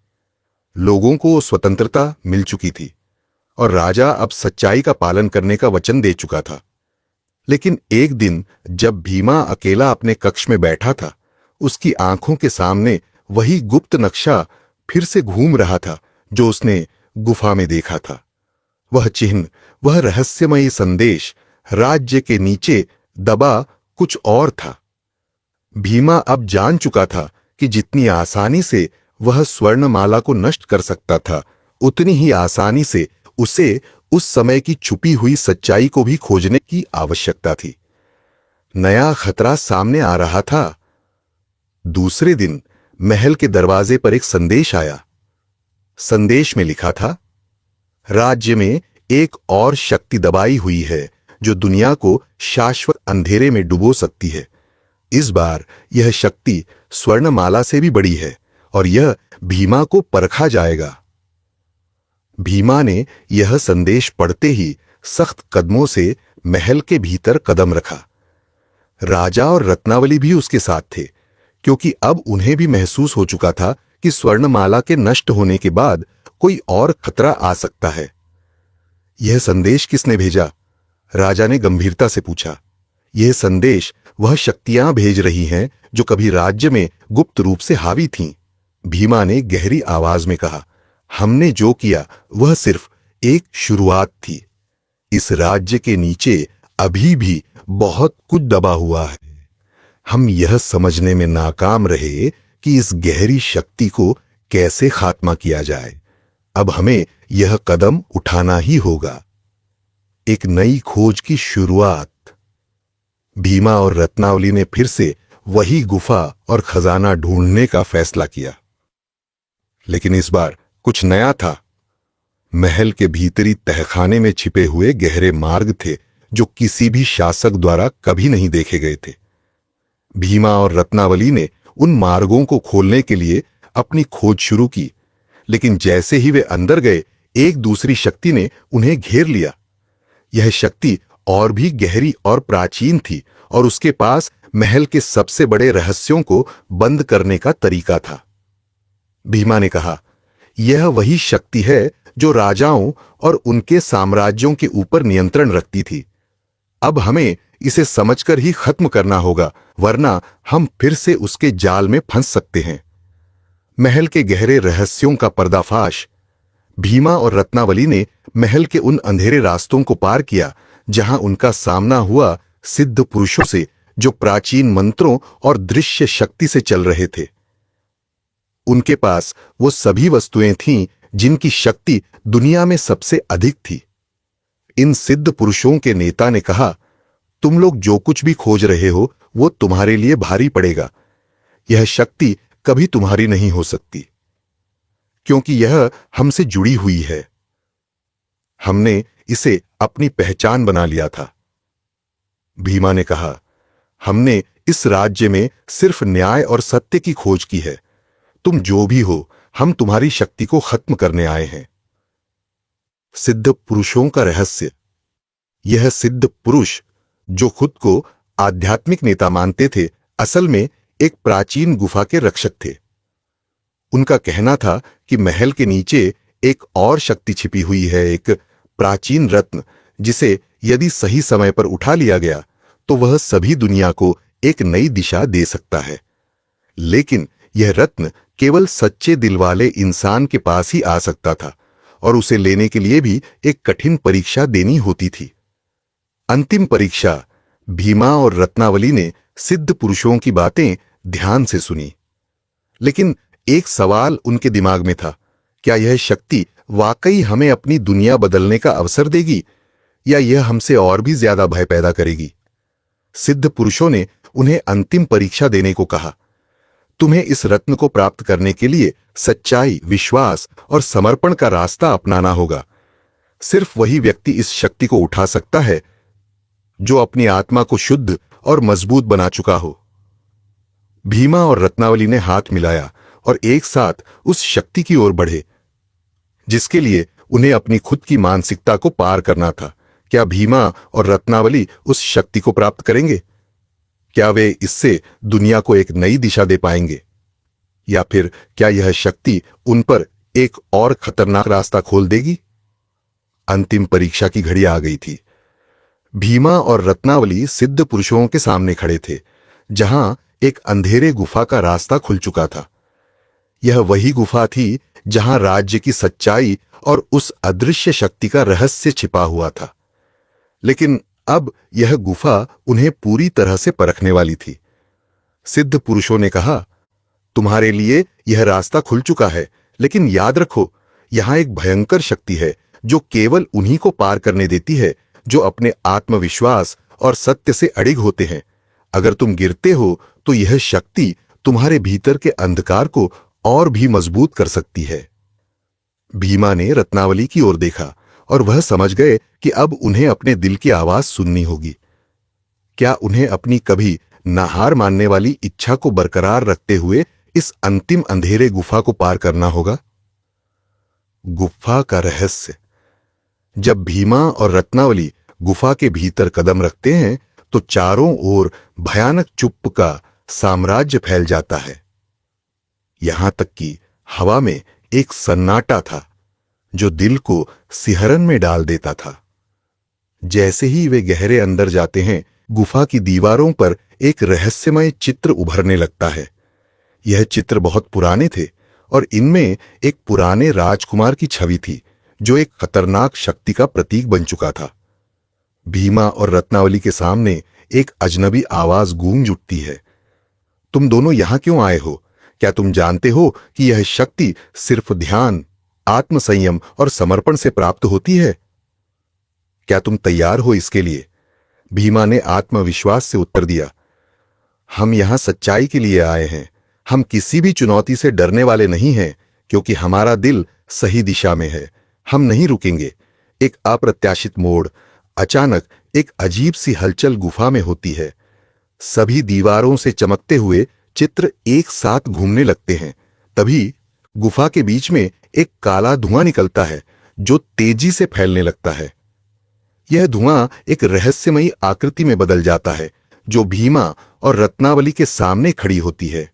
[SPEAKER 1] लोगों को स्वतंत्रता मिल चुकी थी और राजा अब सच्चाई का पालन करने का वचन दे चुका था। लेकिन एक दिन जब भीमा अकेला अपने कक्ष में बैठा था, उसकी आंखों के सामने वही गुप्त नक्शा फिर से घूम रहा था जो उसने गुफा में देखा था। वह चिन्ह, वह रहस्यमयी संदेश राज्य के नीचे दबा कुछ और था। भीमा अब जान चुका था कि जितनी आसानी से वह स्वर्णमाला को नष्ट कर सकता था, उतनी ही आसानी से उसे उस समय की छुपी हुई सच्चाई को भी खोजने की आवश्यकता थी। नया खतरा सामने आ रहा था। दूसरे दिन महल के दरवाजे पर एक संदेश आया। संदेश में लिखा था, राज्य में एक और शक्ति दबाई हुई है जो दुनिया को शाश्वत अंधेरे में डुबो सकती है। इस बार यह शक्ति स्वर्णमाला से भी बड़ी है, और यह भीमा को परखा जाएगा। भीमा ने यह संदेश पढ़ते ही सख्त कदमों से महल के भीतर कदम रखा। राजा और रत्नावली भी उसके साथ थे, क्योंकि अब उन्हें भी महसूस हो चुका था कि स्वर्णमाला के नष्ट होने के बाद कोई और खतरा आ सकता है। यह संदेश किसने भेजा? राजा ने गंभीरता से पूछा। यह संदेश वह शक्तियां भेज रही हैं जो कभी राज्य में गुप्त रूप से हावी थीं। भीमा ने गहरी आवाज में कहा, हमने जो किया वह सिर्फ एक शुरुआत थी। इस राज्य के नीचे अभी भी बहुत कुछ दबा हुआ है। हम यह समझने में नाकाम रहे कि इस गहरी शक्ति को कैसे खात्मा किया जाए। अब हमें यह कदम उठाना ही होगा। एक नई खोज की शुरुआत। भीमा और रत्नावली ने फिर से वही गुफा और खजाना ढूंढने का फैसला किया, लेकिन इस बार कुछ नया था। महल के भीतरी तहखाने में छिपे हुए गहरे मार्ग थे जो किसी भी शासक द्वारा कभी नहीं देखे गए थे। भीमा और रत्नावली ने उन मार्गों को खोलने के लिए अपनी खोज शुरू की, लेकिन जैसे ही वे अंदर गए, एक दूसरी शक्ति ने उन्हें घेर लिया। यह शक्ति और भी गहरी और प्राचीन थी, और उसके पास महल के सबसे बड़े रहस्यों को बंद करने का तरीका था। भीमा ने कहा, यह वही शक्ति है जो राजाओं और उनके साम्राज्यों के ऊपर नियंत्रण रखती थी। अब हमें इसे समझकर ही खत्म करना होगा, वरना हम फिर से उसके जाल में फंस सकते हैं। महल के गहरे रहस्यों का पर्दाफाश। भीमा और रत्नावली ने महल के उन अंधेरे रास्तों को पार किया जहां उनका सामना हुआ सिद्ध पुरुषों से जो प्राचीन मंत्रों और दृश्य शक्ति से चल रहे थे। उनके पास वो सभी वस्तुएं थीं जिनकी शक्ति दुनिया में सबसे अधिक थी। इन सिद्ध पुरुषों के नेता ने कहा, तुम लोग जो कुछ भी खोज रहे हो वो तुम्हारे लिए भारी पड़ेगा। यह शक्ति कभी तुम्हारी नहीं हो सकती, क्योंकि यह हमसे जुड़ी हुई है। हमने इसे अपनी पहचान बना लिया था। भीमा ने कहा, हमने इस राज्य में सिर्फ न्याय और सत्य की खोज की है। तुम जो भी हो, हम तुम्हारी शक्ति को खत्म करने आए हैं। सिद्ध पुरुषों का रहस्य। यह सिद्ध पुरुष जो खुद को आध्यात्मिक नेता मानते थे, असल में एक प्राचीन गुफा के रक्षक थे। उनका कहना था कि महल के नीचे एक और शक्ति छिपी हुई है, एक प्राचीन रत्न जिसे यदि सही समय पर उठा लिया गया तो वह सभी दुनिया को एक नई दिशा दे सकता है। लेकिन यह रत्न केवल सच्चे दिल वाले इंसान के पास ही आ सकता था, और उसे लेने के लिए भी एक कठिन परीक्षा देनी होती थी। अंतिम परीक्षा। भीमा और रत्नावली ने सिद्ध पुरुषों की बातें ध्यान से सुनी, लेकिन एक सवाल उनके दिमाग में था, क्या यह शक्ति वाकई हमें अपनी दुनिया बदलने का अवसर देगी, या यह हमसे और भी ज्यादा भय पैदा करेगी? सिद्ध पुरुषों ने उन्हें अंतिम परीक्षा देने को कहा। तुम्हें इस रत्न को प्राप्त करने के लिए सच्चाई, विश्वास और समर्पण का रास्ता अपनाना होगा। सिर्फ वही व्यक्ति इस शक्ति को उठा सकता है जो अपनी आत्मा को शुद्ध और मजबूत बना चुका हो। भीमा और रत्नावली ने हाथ मिलाया और एक साथ उस शक्ति की ओर बढ़े जिसके लिए उन्हें अपनी खुद की मानसिकता को पार करना था। क्या भीमा और रत्नावली उस शक्ति को प्राप्त करेंगे? क्या वे इससे दुनिया को एक नई दिशा दे पाएंगे, या फिर क्या यह शक्ति उन पर एक और खतरनाक रास्ता खोल देगी? अंतिम परीक्षा की घड़ी आ गई थी। भीमा और रत्नावली सिद्ध पुरुषों के सामने खड़े थे, जहां एक अंधेरे गुफा का रास्ता खुल चुका था। यह वही गुफा थी जहां राज्य की सच्चाई और उस अदृश्य शक्ति का रहस्य छिपा हुआ था। लेकिन अब यह गुफा उन्हें पूरी तरह से परखने वाली थी। सिद्ध पुरुषों ने कहा, तुम्हारे लिए यह रास्ता खुल चुका है, लेकिन याद रखो, यहां एक भयंकर शक्ति है जो केवल उन्हीं को पार करने देती है जो अपने आत्मविश्वास और सत्य से अडिग होते हैं। अगर तुम गिरते हो तो यह शक्ति तुम्हारे भीतर के अंधकार को और भी मजबूत कर सकती है। भीमा ने रत्नावली की ओर देखा और वह समझ गए कि अब उन्हें अपने दिल की आवाज सुननी होगी। क्या उन्हें अपनी कभी न हार मानने वाली इच्छा को बरकरार रखते हुए इस अंतिम अंधेरे गुफा को पार करना होगा। गुफा का रहस्य। जब भीमा और रत्नावली गुफा के भीतर कदम रखते हैं तो चारों ओर भयानक चुप्प का साम्राज्य फैल जाता है। यहां तक कि हवा में एक सन्नाटा था जो दिल को सिहरन में डाल देता था। जैसे ही वे गहरे अंदर जाते हैं, गुफा की दीवारों पर एक रहस्यमय चित्र उभरने लगता है। यह चित्र बहुत पुराने थे और इनमें एक पुराने राजकुमार की छवि थी जो एक खतरनाक शक्ति का प्रतीक बन चुका था। भीमा और रत्नावली के सामने एक अजनबी आवाज गूंज उठती है। तुम दोनों यहां क्यों आए हो? क्या तुम जानते हो कि यह शक्ति सिर्फ ध्यान, आत्मसंयम और समर्पण से प्राप्त होती है? क्या तुम तैयार हो इसके लिए? भीमा ने आत्मविश्वास से उत्तर दिया, हम यहां सच्चाई के लिए आए हैं। हम किसी भी चुनौती से डरने वाले नहीं हैं क्योंकि हमारा दिल सही दिशा में है। हम नहीं रुकेंगे। एक अप्रत्याशित मोड़। अचानक एक अजीब सी हलचल गुफा में होती है। सभी दीवारों से चमकते हुए चित्र एक साथ घूमने लगते हैं। तभी गुफा के बीच में एक काला धुआं निकलता है जो तेजी से फैलने लगता है। यह धुआं एक रहस्यमयी आकृति में बदल जाता है जो भीमा और रत्नावली के सामने खड़ी होती है।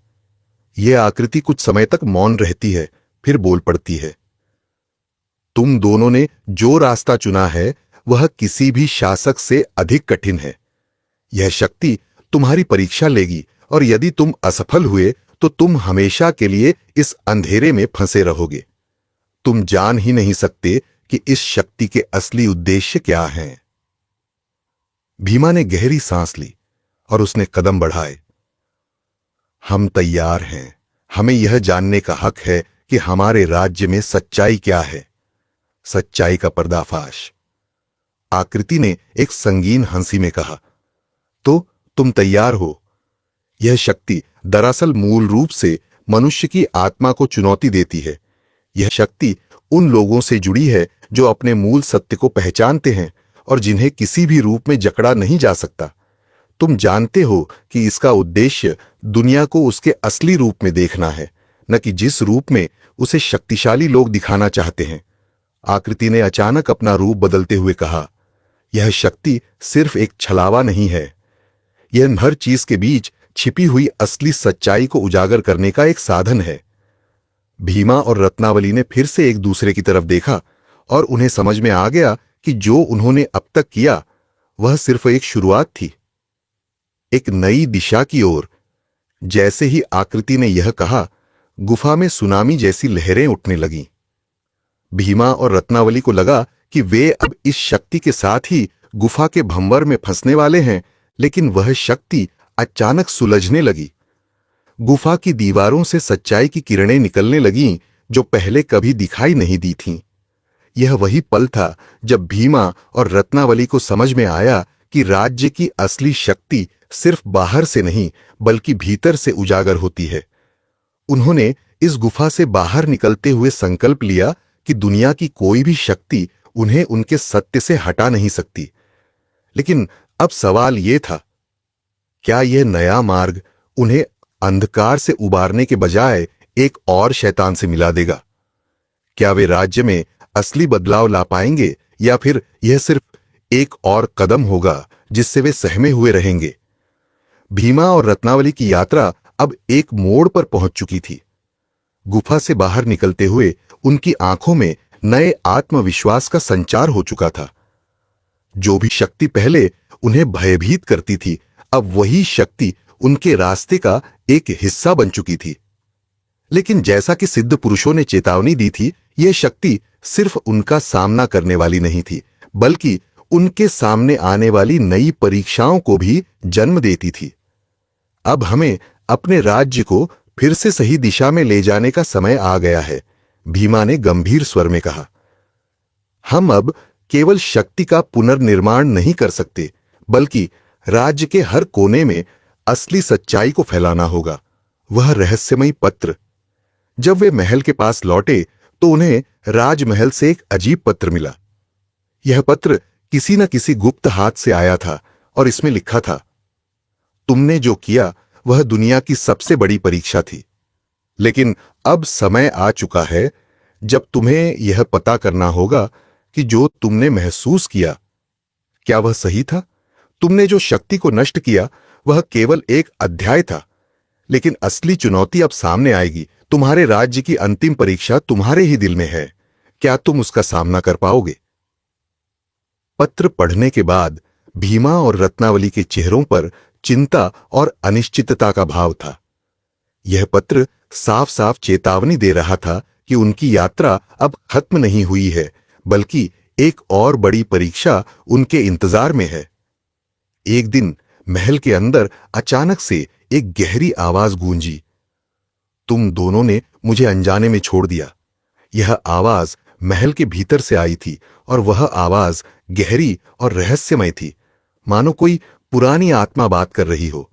[SPEAKER 1] यह आकृति कुछ समय तक मौन रहती है, फिर बोल पड़ती है, तुम दोनों ने जो रास्ता चुना है वह किसी भी शासक से अधिक कठिन है। यह शक्ति तुम्हारी परीक्षा लेगी और यदि तुम असफल हुए तो तुम हमेशा के लिए इस अंधेरे में फंसे रहोगे। तुम जान ही नहीं सकते कि इस शक्ति के असली उद्देश्य क्या हैं। भीमा ने गहरी सांस ली और उसने कदम बढ़ाए। हम तैयार हैं। हमें यह जानने का हक है कि हमारे राज्य में सच्चाई क्या है। सच्चाई का पर्दाफाश। आकृति ने एक संगीन हंसी में कहा, तो तुम तैयार हो? यह शक्ति दरअसल मूल रूप से मनुष्य की आत्मा को चुनौती देती है। यह शक्ति उन लोगों से जुड़ी है जो अपने मूल सत्य को पहचानते हैं और जिन्हें किसी भी रूप में जकड़ा नहीं जा सकता। तुम जानते हो कि इसका उद्देश्य दुनिया को उसके असली रूप में देखना है, न कि जिस रूप में उसे शक्तिशाली लोग दिखाना चाहते हैं। आकृति ने अचानक अपना रूप बदलते हुए कहा, यह शक्ति सिर्फ एक छलावा नहीं है। यह हर चीज के बीच छिपी हुई असली सच्चाई को उजागर करने का एक साधन है। भीमा और रत्नावली ने फिर से एक दूसरे की तरफ देखा और उन्हें समझ में आ गया कि जो उन्होंने अब तक किया वह सिर्फ एक शुरुआत थी, एक नई दिशा की ओर। जैसे ही आकृति ने यह कहा, गुफा में सुनामी जैसी लहरें उठने लगीं। भीमा और रत्नावली को लगा कि वे अब इस शक्ति के साथ ही गुफा के भंवर में फंसने वाले हैं, लेकिन वह शक्ति अचानक सुलझने लगी। गुफा की दीवारों से सच्चाई की किरणें निकलने लगीं जो पहले कभी दिखाई नहीं दी थीं। यह वही पल था जब भीमा और रत्नावली को समझ में आया कि राज्य की असली शक्ति सिर्फ बाहर से नहीं बल्कि भीतर से उजागर होती है। उन्होंने इस गुफा से बाहर निकलते हुए संकल्प लिया कि दुनिया की कोई भी शक्ति उन्हें उनके सत्य से हटा नहीं सकती। लेकिन अब सवाल यह था, क्या यह नया मार्ग उन्हें अंधकार से उबारने के बजाय एक और शैतान से मिला देगा? क्या वे राज्य में असली बदलाव ला पाएंगे या फिर यह सिर्फ एक और कदम होगा जिससे वे सहमे हुए रहेंगे? भीमा और रत्नावली की यात्रा अब एक मोड़ पर पहुंच चुकी थी। गुफा से बाहर निकलते हुए उनकी आंखों में नए आत्मविश्वास का संचार हो चुका था। जो भी शक्ति पहले उन्हें भयभीत करती थी, अब वही शक्ति उनके रास्ते का एक हिस्सा बन चुकी थी। लेकिन जैसा कि सिद्ध पुरुषों ने चेतावनी दी थी, यह शक्ति सिर्फ उनका सामना करने वाली नहीं थी, बल्कि उनके सामने आने वाली नई परीक्षाओं को भी जन्म देती थी। अब हमें अपने राज्य को फिर से सही दिशा में ले जाने का समय आ गया है, भीमा ने गंभीर स्वर में कहा। हम अब केवल शक्ति का पुनर्निर्माण नहीं कर सकते, बल्कि राज्य के हर कोने में असली सच्चाई को फैलाना होगा। वह रहस्यमयी पत्र। जब वे महल के पास लौटे तो उन्हें राजमहल से एक अजीब पत्र मिला। यह पत्र किसी न किसी गुप्त हाथ से आया था और इसमें लिखा था, तुमने जो किया वह दुनिया की सबसे बड़ी परीक्षा थी। लेकिन अब समय आ चुका है जब तुम्हें यह पता करना होगा कि जो तुमने महसूस किया, क्या वह सही था? तुमने जो शक्ति को नष्ट किया वह केवल एक अध्याय था, लेकिन असली चुनौती अब सामने आएगी। तुम्हारे राज्य की अंतिम परीक्षा तुम्हारे ही दिल में है। क्या तुम उसका सामना कर पाओगे? पत्र पढ़ने के बाद भीमा और रत्नावली के चेहरों पर चिंता और अनिश्चितता का भाव था। यह पत्र साफ साफ चेतावनी दे रहा था कि उनकी यात्रा अब खत्म नहीं हुई है, बल्कि एक और बड़ी परीक्षा उनके इंतजार में है। एक दिन महल के अंदर अचानक से एक गहरी आवाज गूंजी, तुम दोनों ने मुझे अनजाने में छोड़ दिया। यह आवाज महल के भीतर से आई थी और वह आवाज गहरी और रहस्यमय थी, मानो कोई पुरानी आत्मा बात कर रही हो।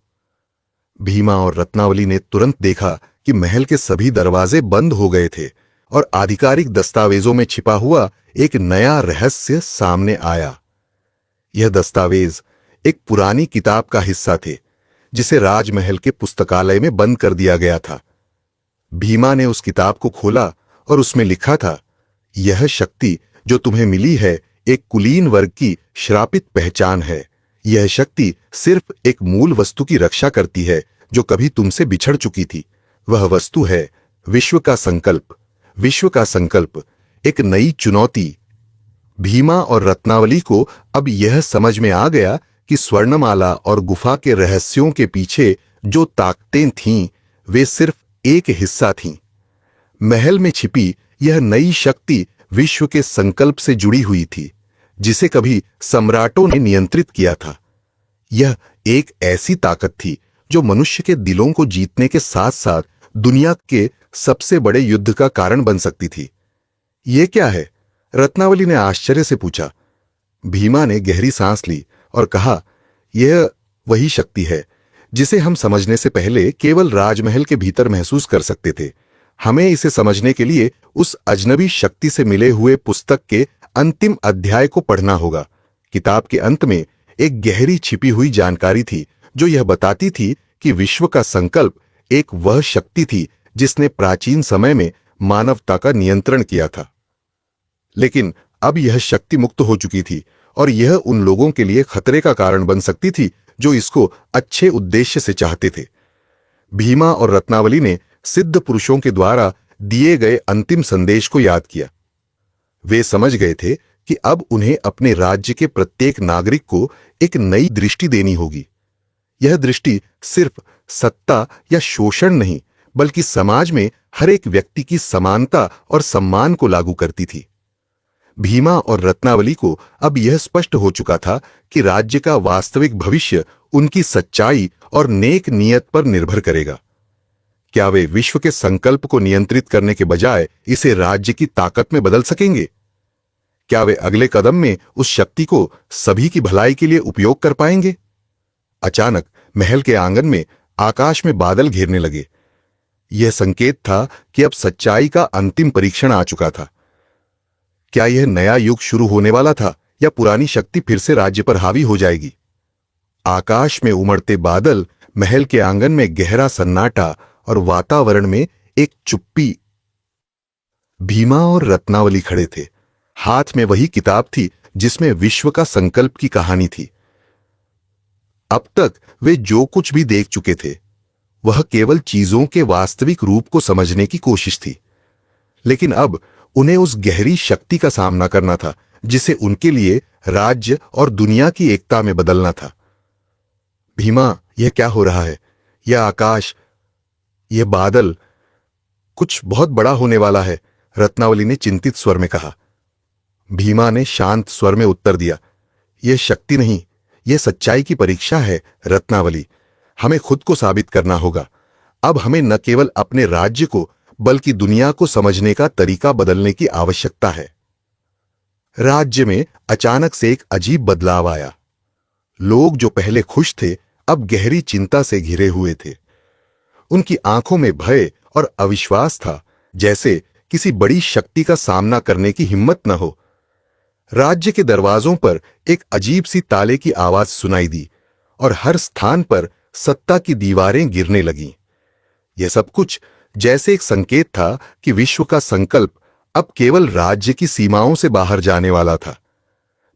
[SPEAKER 1] भीमा और रत्नावली ने तुरंत देखा कि महल के सभी दरवाजे बंद हो गए थे और आधिकारिक दस्तावेजों में छिपा हुआ एक नया रहस्य सामने आया। यह दस्तावेज एक पुरानी किताब का हिस्सा थे, जिसे राजमहल के पुस्तकालय में बंद कर दिया गया था। भीमा ने उस किताब को खोला और उसमें लिखा था, यह शक्ति जो तुम्हें मिली है एक कुलीन वर्ग की श्रापित पहचान है। यह शक्ति सिर्फ एक मूल वस्तु की रक्षा करती है जो कभी तुमसे बिछड़ चुकी थी। वह वस्तु है विश्व का संकल्प। विश्व का संकल्प, एक नई चुनौती। भीमा और रत्नावली को अब यह समझ में आ गया कि स्वर्णमाला और गुफा के रहस्यों के पीछे जो ताकतें थीं, वे सिर्फ एक हिस्सा थीं। महल में छिपी यह नई शक्ति विश्व के संकल्प से जुड़ी हुई थी, जिसे कभी सम्राटों ने नियंत्रित किया था। यह एक ऐसी ताकत थी जो मनुष्य के दिलों को जीतने के साथ साथ दुनिया के सबसे बड़े युद्ध का कारण बन सकती थी। यह क्या है? रत्नावली ने आश्चर्य से पूछा। भीमा ने गहरी सांस ली और कहा, यह वही शक्ति है जिसे हम समझने से पहले केवल राजमहल के भीतर महसूस कर सकते थे। हमें इसे समझने के लिए उस अजनबी शक्ति से मिले हुए पुस्तक के अंतिम अध्याय को पढ़ना होगा। किताब के अंत में एक गहरी छिपी हुई जानकारी थी जो यह बताती थी कि विश्व का संकल्प एक वह शक्ति थी जिसने प्राचीन समय में मानवता का नियंत्रण किया था। लेकिन अब यह शक्ति मुक्त हो चुकी थी और यह उन लोगों के लिए खतरे का कारण बन सकती थी जो इसको अच्छे उद्देश्य से चाहते थे। भीमा और रत्नावली ने सिद्ध पुरुषों के द्वारा दिए गए अंतिम संदेश को याद किया। वे समझ गए थे कि अब उन्हें अपने राज्य के प्रत्येक नागरिक को एक नई दृष्टि देनी होगी। यह दृष्टि सिर्फ सत्ता या शोषण नहीं, बल्कि समाज में हर एक व्यक्ति की समानता और सम्मान को लागू करती थी। भीमा और रत्नावली को अब यह स्पष्ट हो चुका था कि राज्य का वास्तविक भविष्य उनकी सच्चाई और नेक नियत पर निर्भर करेगा। क्या वे विश्व के संकल्प को नियंत्रित करने के बजाय इसे राज्य की ताकत में बदल सकेंगे? क्या वे अगले कदम में उस शक्ति को सभी की भलाई के लिए उपयोग कर पाएंगे? अचानक महल के आंगन में आकाश में बादल घेरने लगे। यह संकेत था कि अब सच्चाई का अंतिम परीक्षण आ चुका था। क्या यह नया युग शुरू होने वाला था या पुरानी शक्ति फिर से राज्य पर हावी हो जाएगी? आकाश में उमड़ते बादल, महल के आंगन में गहरा सन्नाटा और वातावरण में एक चुप्पी। भीमा और रत्नावली खड़े थे। हाथ में वही किताब थी जिसमें विश्व का संकल्प की कहानी थी। अब तक वे जो कुछ भी देख चुके थे वह केवल चीजों के वास्तविक रूप को समझने की कोशिश थी, लेकिन अब उन्हें उस गहरी शक्ति का सामना करना था जिसे उनके लिए राज्य और दुनिया की एकता में बदलना था। भीमा, यह क्या हो रहा है? यह आकाश, यह बादल, कुछ बहुत बड़ा होने वाला है, रत्नावली ने चिंतित स्वर में कहा। भीमा ने शांत स्वर में उत्तर दिया, यह शक्ति नहीं, यह सच्चाई की परीक्षा है रत्नावली। हमें खुद को साबित करना होगा। अब हमें न केवल अपने राज्य को बल्कि दुनिया को समझने का तरीका बदलने की आवश्यकता है। राज्य में अचानक से एक अजीब बदलाव आया। लोग जो पहले खुश थे अब गहरी चिंता से घिरे हुए थे। उनकी आंखों में भय और अविश्वास था, जैसे किसी बड़ी शक्ति का सामना करने की हिम्मत न हो। राज्य के दरवाजों पर एक अजीब सी ताले की आवाज सुनाई दी और हर स्थान पर सत्ता की दीवारें गिरने लगीं। यह सब कुछ जैसे एक संकेत था कि विश्व का संकल्प अब केवल राज्य की सीमाओं से बाहर जाने वाला था।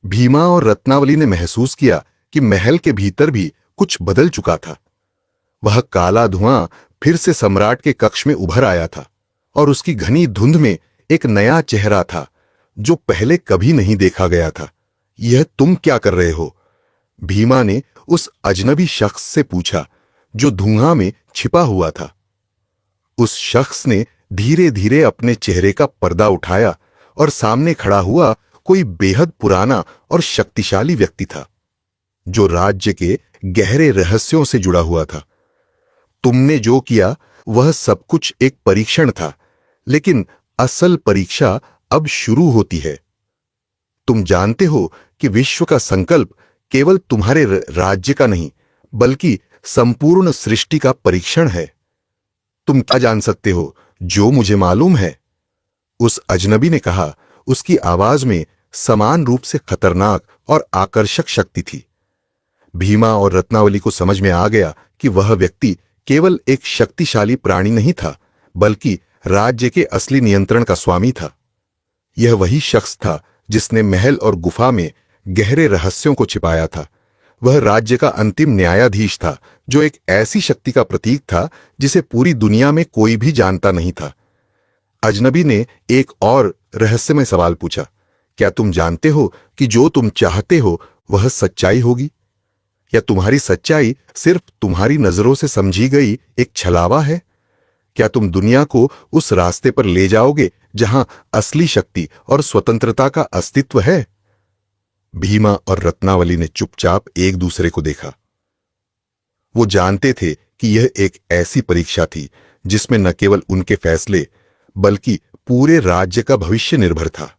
[SPEAKER 1] भीमा और रत्नावली ने महसूस किया कि महल के भीतर भी कुछ बदल चुका था। वह काला धुआं फिर से सम्राट के कक्ष में उभर आया था और उसकी घनी धुंध में एक नया चेहरा था जो पहले कभी नहीं देखा गया था। यह तुम क्या कर रहे हो? भीमा ने उस अजनबी शख्स से पूछा जो धुआं में छिपा हुआ था। उस शख्स ने धीरे धीरे अपने चेहरे का पर्दा उठाया और सामने खड़ा हुआ कोई बेहद पुराना और शक्तिशाली व्यक्ति था जो राज्य के गहरे रहस्यों से जुड़ा हुआ था। तुमने जो किया वह सब कुछ एक परीक्षण था, लेकिन असल परीक्षा अब शुरू होती है। तुम जानते हो कि विश्व का संकल्प केवल तुम्हारे राज्य का नहीं, बल्कि संपूर्ण सृष्टि का परीक्षण है। तुम क्या जान सकते हो जो मुझे मालूम है? उस अजनबी ने कहा। उसकी आवाज में समान रूप से खतरनाक और आकर्षक शक्ति थी। भीमा और रत्नावली को समझ में आ गया कि वह व्यक्ति केवल एक शक्तिशाली प्राणी नहीं था, बल्कि राज्य के असली नियंत्रण का स्वामी था। यह वही शख्स था जिसने महल और गुफा में गहरे रहस्यों को छिपाया था। वह राज्य का अंतिम न्यायाधीश था, जो एक ऐसी शक्ति का प्रतीक था जिसे पूरी दुनिया में कोई भी जानता नहीं था। अजनबी ने एक और रहस्यमय सवाल पूछा, क्या तुम जानते हो कि जो तुम चाहते हो वह सच्चाई होगी, या तुम्हारी सच्चाई सिर्फ तुम्हारी नजरों से समझी गई एक छलावा है? क्या तुम दुनिया को उस रास्ते पर ले जाओगे जहां असली शक्ति और स्वतंत्रता का अस्तित्व है? भीमा और रत्नावली ने चुपचाप एक दूसरे को देखा। वो जानते थे कि यह एक ऐसी परीक्षा थी जिसमें न केवल उनके फैसले बल्कि पूरे राज्य का भविष्य निर्भर था।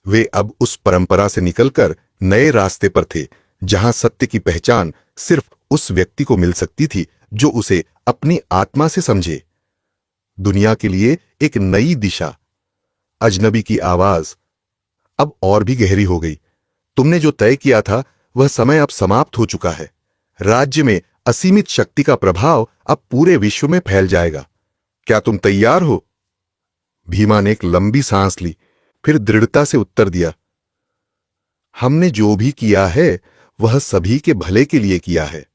[SPEAKER 1] वे अब उस परंपरा से निकलकर नए रास्ते पर थे जहां सत्य की पहचान सिर्फ उस व्यक्ति को मिल सकती थी जो उसे अपनी आत्मा से समझे। दुनिया के लिए एक नई दिशा। अजनबी की आवाज अब और भी गहरी हो गई। तुमने जो तय किया था वह समय अब समाप्त हो चुका है। राज्य में असीमित शक्ति का प्रभाव अब पूरे विश्व में फैल जाएगा। क्या तुम तैयार हो? भीमा ने एक लंबी सांस ली, फिर दृढ़ता से उत्तर दिया, हमने जो भी किया है वह सभी के भले के लिए किया है।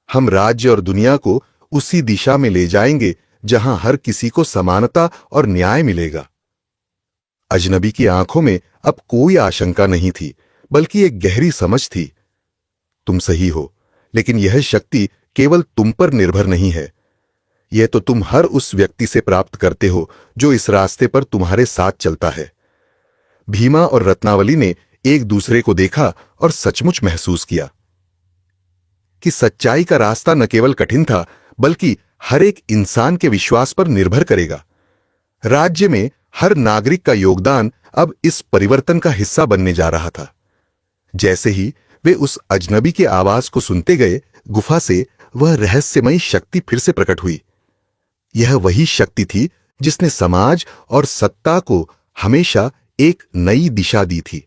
[SPEAKER 1] हम राज्य और दुनिया को उसी दिशा में ले जाएंगे जहां हर किसी को समानता और न्याय मिलेगा। अजनबी की आंखों में अब कोई आशंका नहीं थी, बल्कि एक गहरी समझ थी। तुम सही हो, लेकिन यह शक्ति केवल तुम पर निर्भर नहीं है। यह तो तुम हर उस व्यक्ति से प्राप्त करते हो जो इस रास्ते पर तुम्हारे साथ चलता है। भीमा और रत्नावली ने एक दूसरे को देखा और सचमुच महसूस किया कि सच्चाई का रास्ता न केवल कठिन था, बल्कि हर एक इंसान के विश्वास पर निर्भर करेगा। राज्य में हर नागरिक का योगदान अब इस परिवर्तन का हिस्सा बनने जा रहा था। जैसे ही वे उस अजनबी की आवाज को सुनते गए, गुफा से वह रहस्यमयी शक्ति फिर से प्रकट हुई। यह वही शक्ति थी जिसने समाज और सत्ता को हमेशा एक नई दिशा दी थी।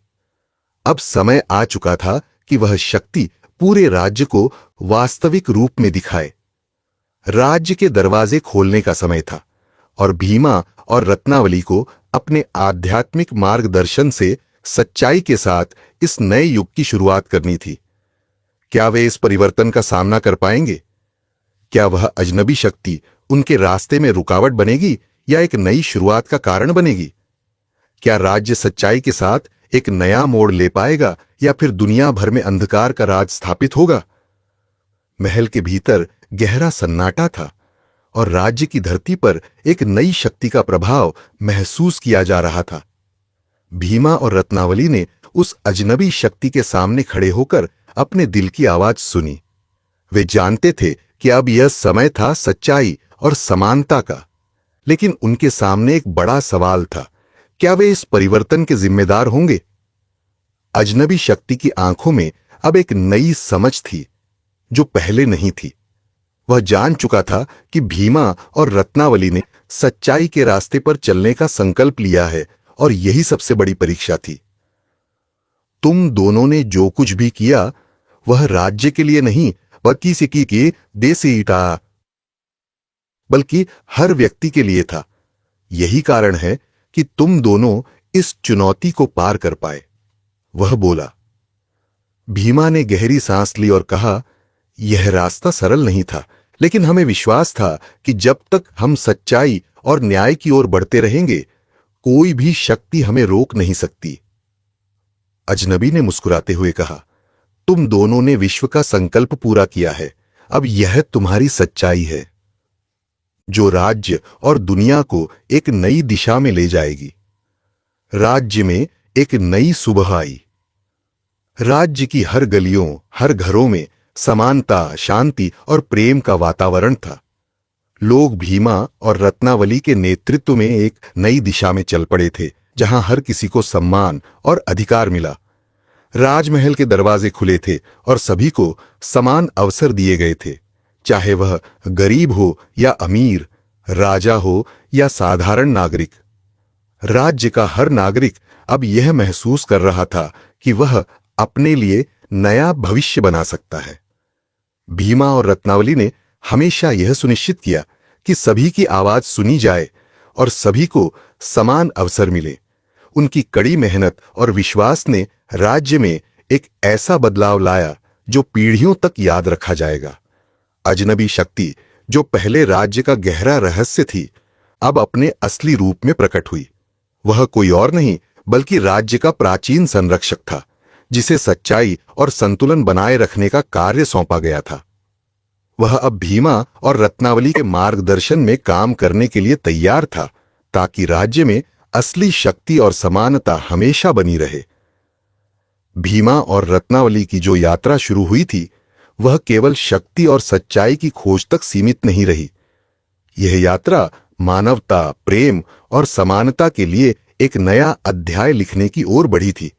[SPEAKER 1] अब समय आ चुका था कि वह शक्ति पूरे राज्य को वास्तविक रूप में दिखाए। राज्य के दरवाजे खोलने का समय था और भीमा और रत्नावली को अपने आध्यात्मिक मार्गदर्शन से सच्चाई के साथ इस नए युग की शुरुआत करनी थी। क्या वे इस परिवर्तन का सामना कर पाएंगे? क्या वह अजनबी शक्ति उनके रास्ते में रुकावट बनेगी या एक नई शुरुआत का कारण बनेगी? क्या राज्य सच्चाई के साथ एक नया मोड़ ले पाएगा या फिर दुनिया भर में अंधकार का राज स्थापित होगा? महल के भीतर गहरा सन्नाटा था और राज्य की धरती पर एक नई शक्ति का प्रभाव महसूस किया जा रहा था। भीमा और रत्नावली ने उस अजनबी शक्ति के सामने खड़े होकर अपने दिल की आवाज सुनी। वे जानते थे कि अब यह समय था सच्चाई और समानता का, लेकिन उनके सामने एक बड़ा सवाल था, क्या वे इस परिवर्तन के जिम्मेदार होंगे? अजनबी शक्ति की आंखों में अब एक नई समझ थी जो पहले नहीं थी। वह जान चुका था कि भीमा और रत्नावली ने सच्चाई के रास्ते पर चलने का संकल्प लिया है और यही सबसे बड़ी परीक्षा थी। तुम दोनों ने जो कुछ भी किया वह राज्य के लिए नहीं, बल्कि किसी की देसी था। बल्कि हर व्यक्ति के लिए था। यही कारण है कि तुम दोनों इस चुनौती को पार कर पाए। वह बोला। भीमा ने गहरी सांस ली और कहा, यह रास्ता सरल नहीं था, लेकिन हमें विश्वास था कि जब तक हम सच्चाई और न्याय की ओर बढ़ते रहेंगे, कोई भी शक्ति हमें रोक नहीं सकती। अजनबी ने मुस्कुराते हुए कहा, तुम दोनों ने विश्व का संकल्प पूरा किया है। अब यह तुम्हारी सच्चाई है जो राज्य और दुनिया को एक नई दिशा में ले जाएगी। राज्य में एक नई सुबह आई। राज्य की हर गलियों, हर घरों में समानता, शांति और प्रेम का वातावरण था। लोग भीमा और रत्नावली के नेतृत्व में एक नई दिशा में चल पड़े थे, जहां हर किसी को सम्मान और अधिकार मिला। राजमहल के दरवाजे खुले थे और सभी को समान अवसर दिए गए थे, चाहे वह गरीब हो या अमीर, राजा हो या साधारण नागरिक। राज्य का हर नागरिक अब यह महसूस कर रहा था कि वह अपने लिए नया भविष्य बना सकता है। भीमा और रत्नावली ने हमेशा यह सुनिश्चित किया कि सभी की आवाज सुनी जाए और सभी को समान अवसर मिले। उनकी कड़ी मेहनत और विश्वास ने राज्य में एक ऐसा बदलाव लाया जो पीढ़ियों तक याद रखा जाएगा। अजनबी शक्ति, जो पहले राज्य का गहरा रहस्य थी, अब अपने असली रूप में प्रकट हुई। वह कोई और नहीं बल्कि राज्य का प्राचीन संरक्षक था, जिसे सच्चाई और संतुलन बनाए रखने का कार्य सौंपा गया था। वह अब भीमा और रत्नावली के मार्गदर्शन में काम करने के लिए तैयार था, ताकि राज्य में असली शक्ति और समानता हमेशा बनी रहे। भीमा और रत्नावली की जो यात्रा शुरू हुई थी, वह केवल शक्ति और सच्चाई की खोज तक सीमित नहीं रही। यह यात्रा मानवता, प्रेम और समानता के लिए एक नया अध्याय लिखने की ओर बढ़ी थी।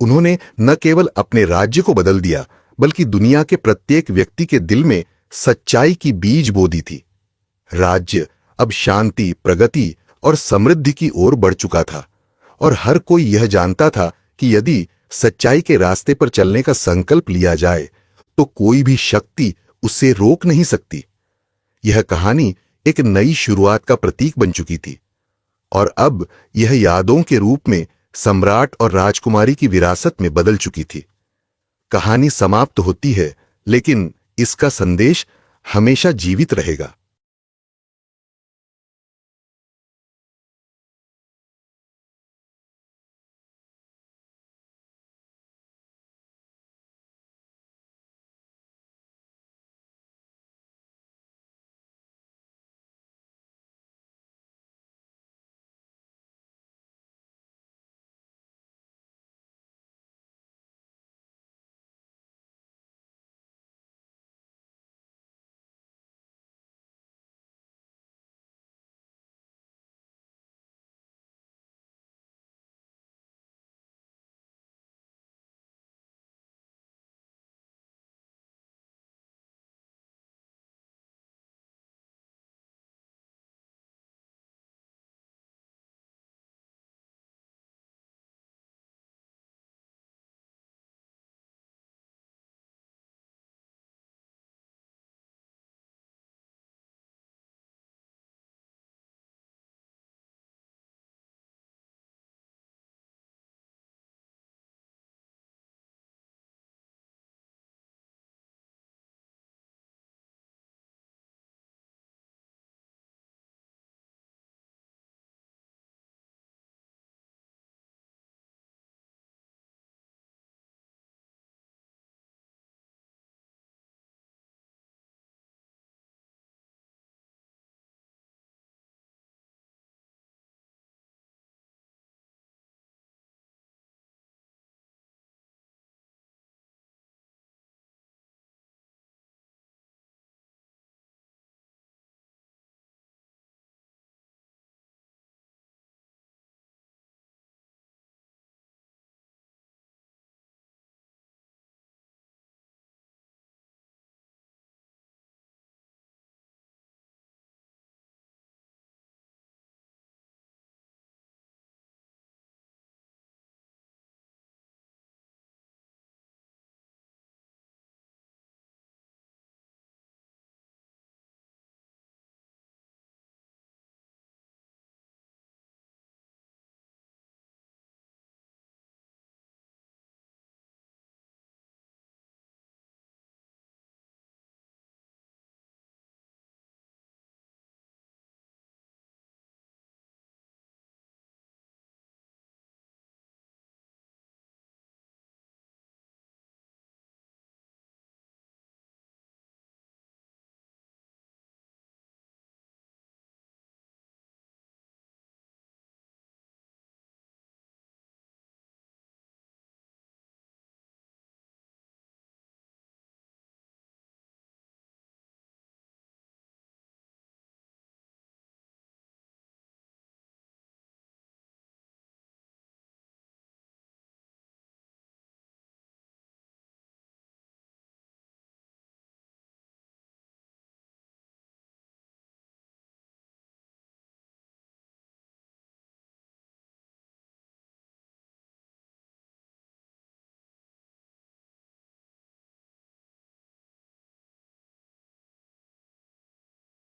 [SPEAKER 1] उन्होंने न केवल अपने राज्य को बदल दिया, बल्कि दुनिया के प्रत्येक व्यक्ति के दिल में सच्चाई की बीज बो दी थी। राज्य अब शांति, प्रगति और समृद्धि की ओर बढ़ चुका था, और हर कोई यह जानता था कि यदि सच्चाई के रास्ते पर चलने का संकल्प लिया जाए, तो कोई भी शक्ति उसे रोक नहीं सकती। यह कहानी एक नई शुरुआत का प्रतीक बन चुकी थी, और अब यह यादों के रूप में सम्राट और राजकुमारी की विरासत में बदल चुकी थी। कहानी समाप्त होती है, लेकिन इसका संदेश हमेशा जीवित रहेगा।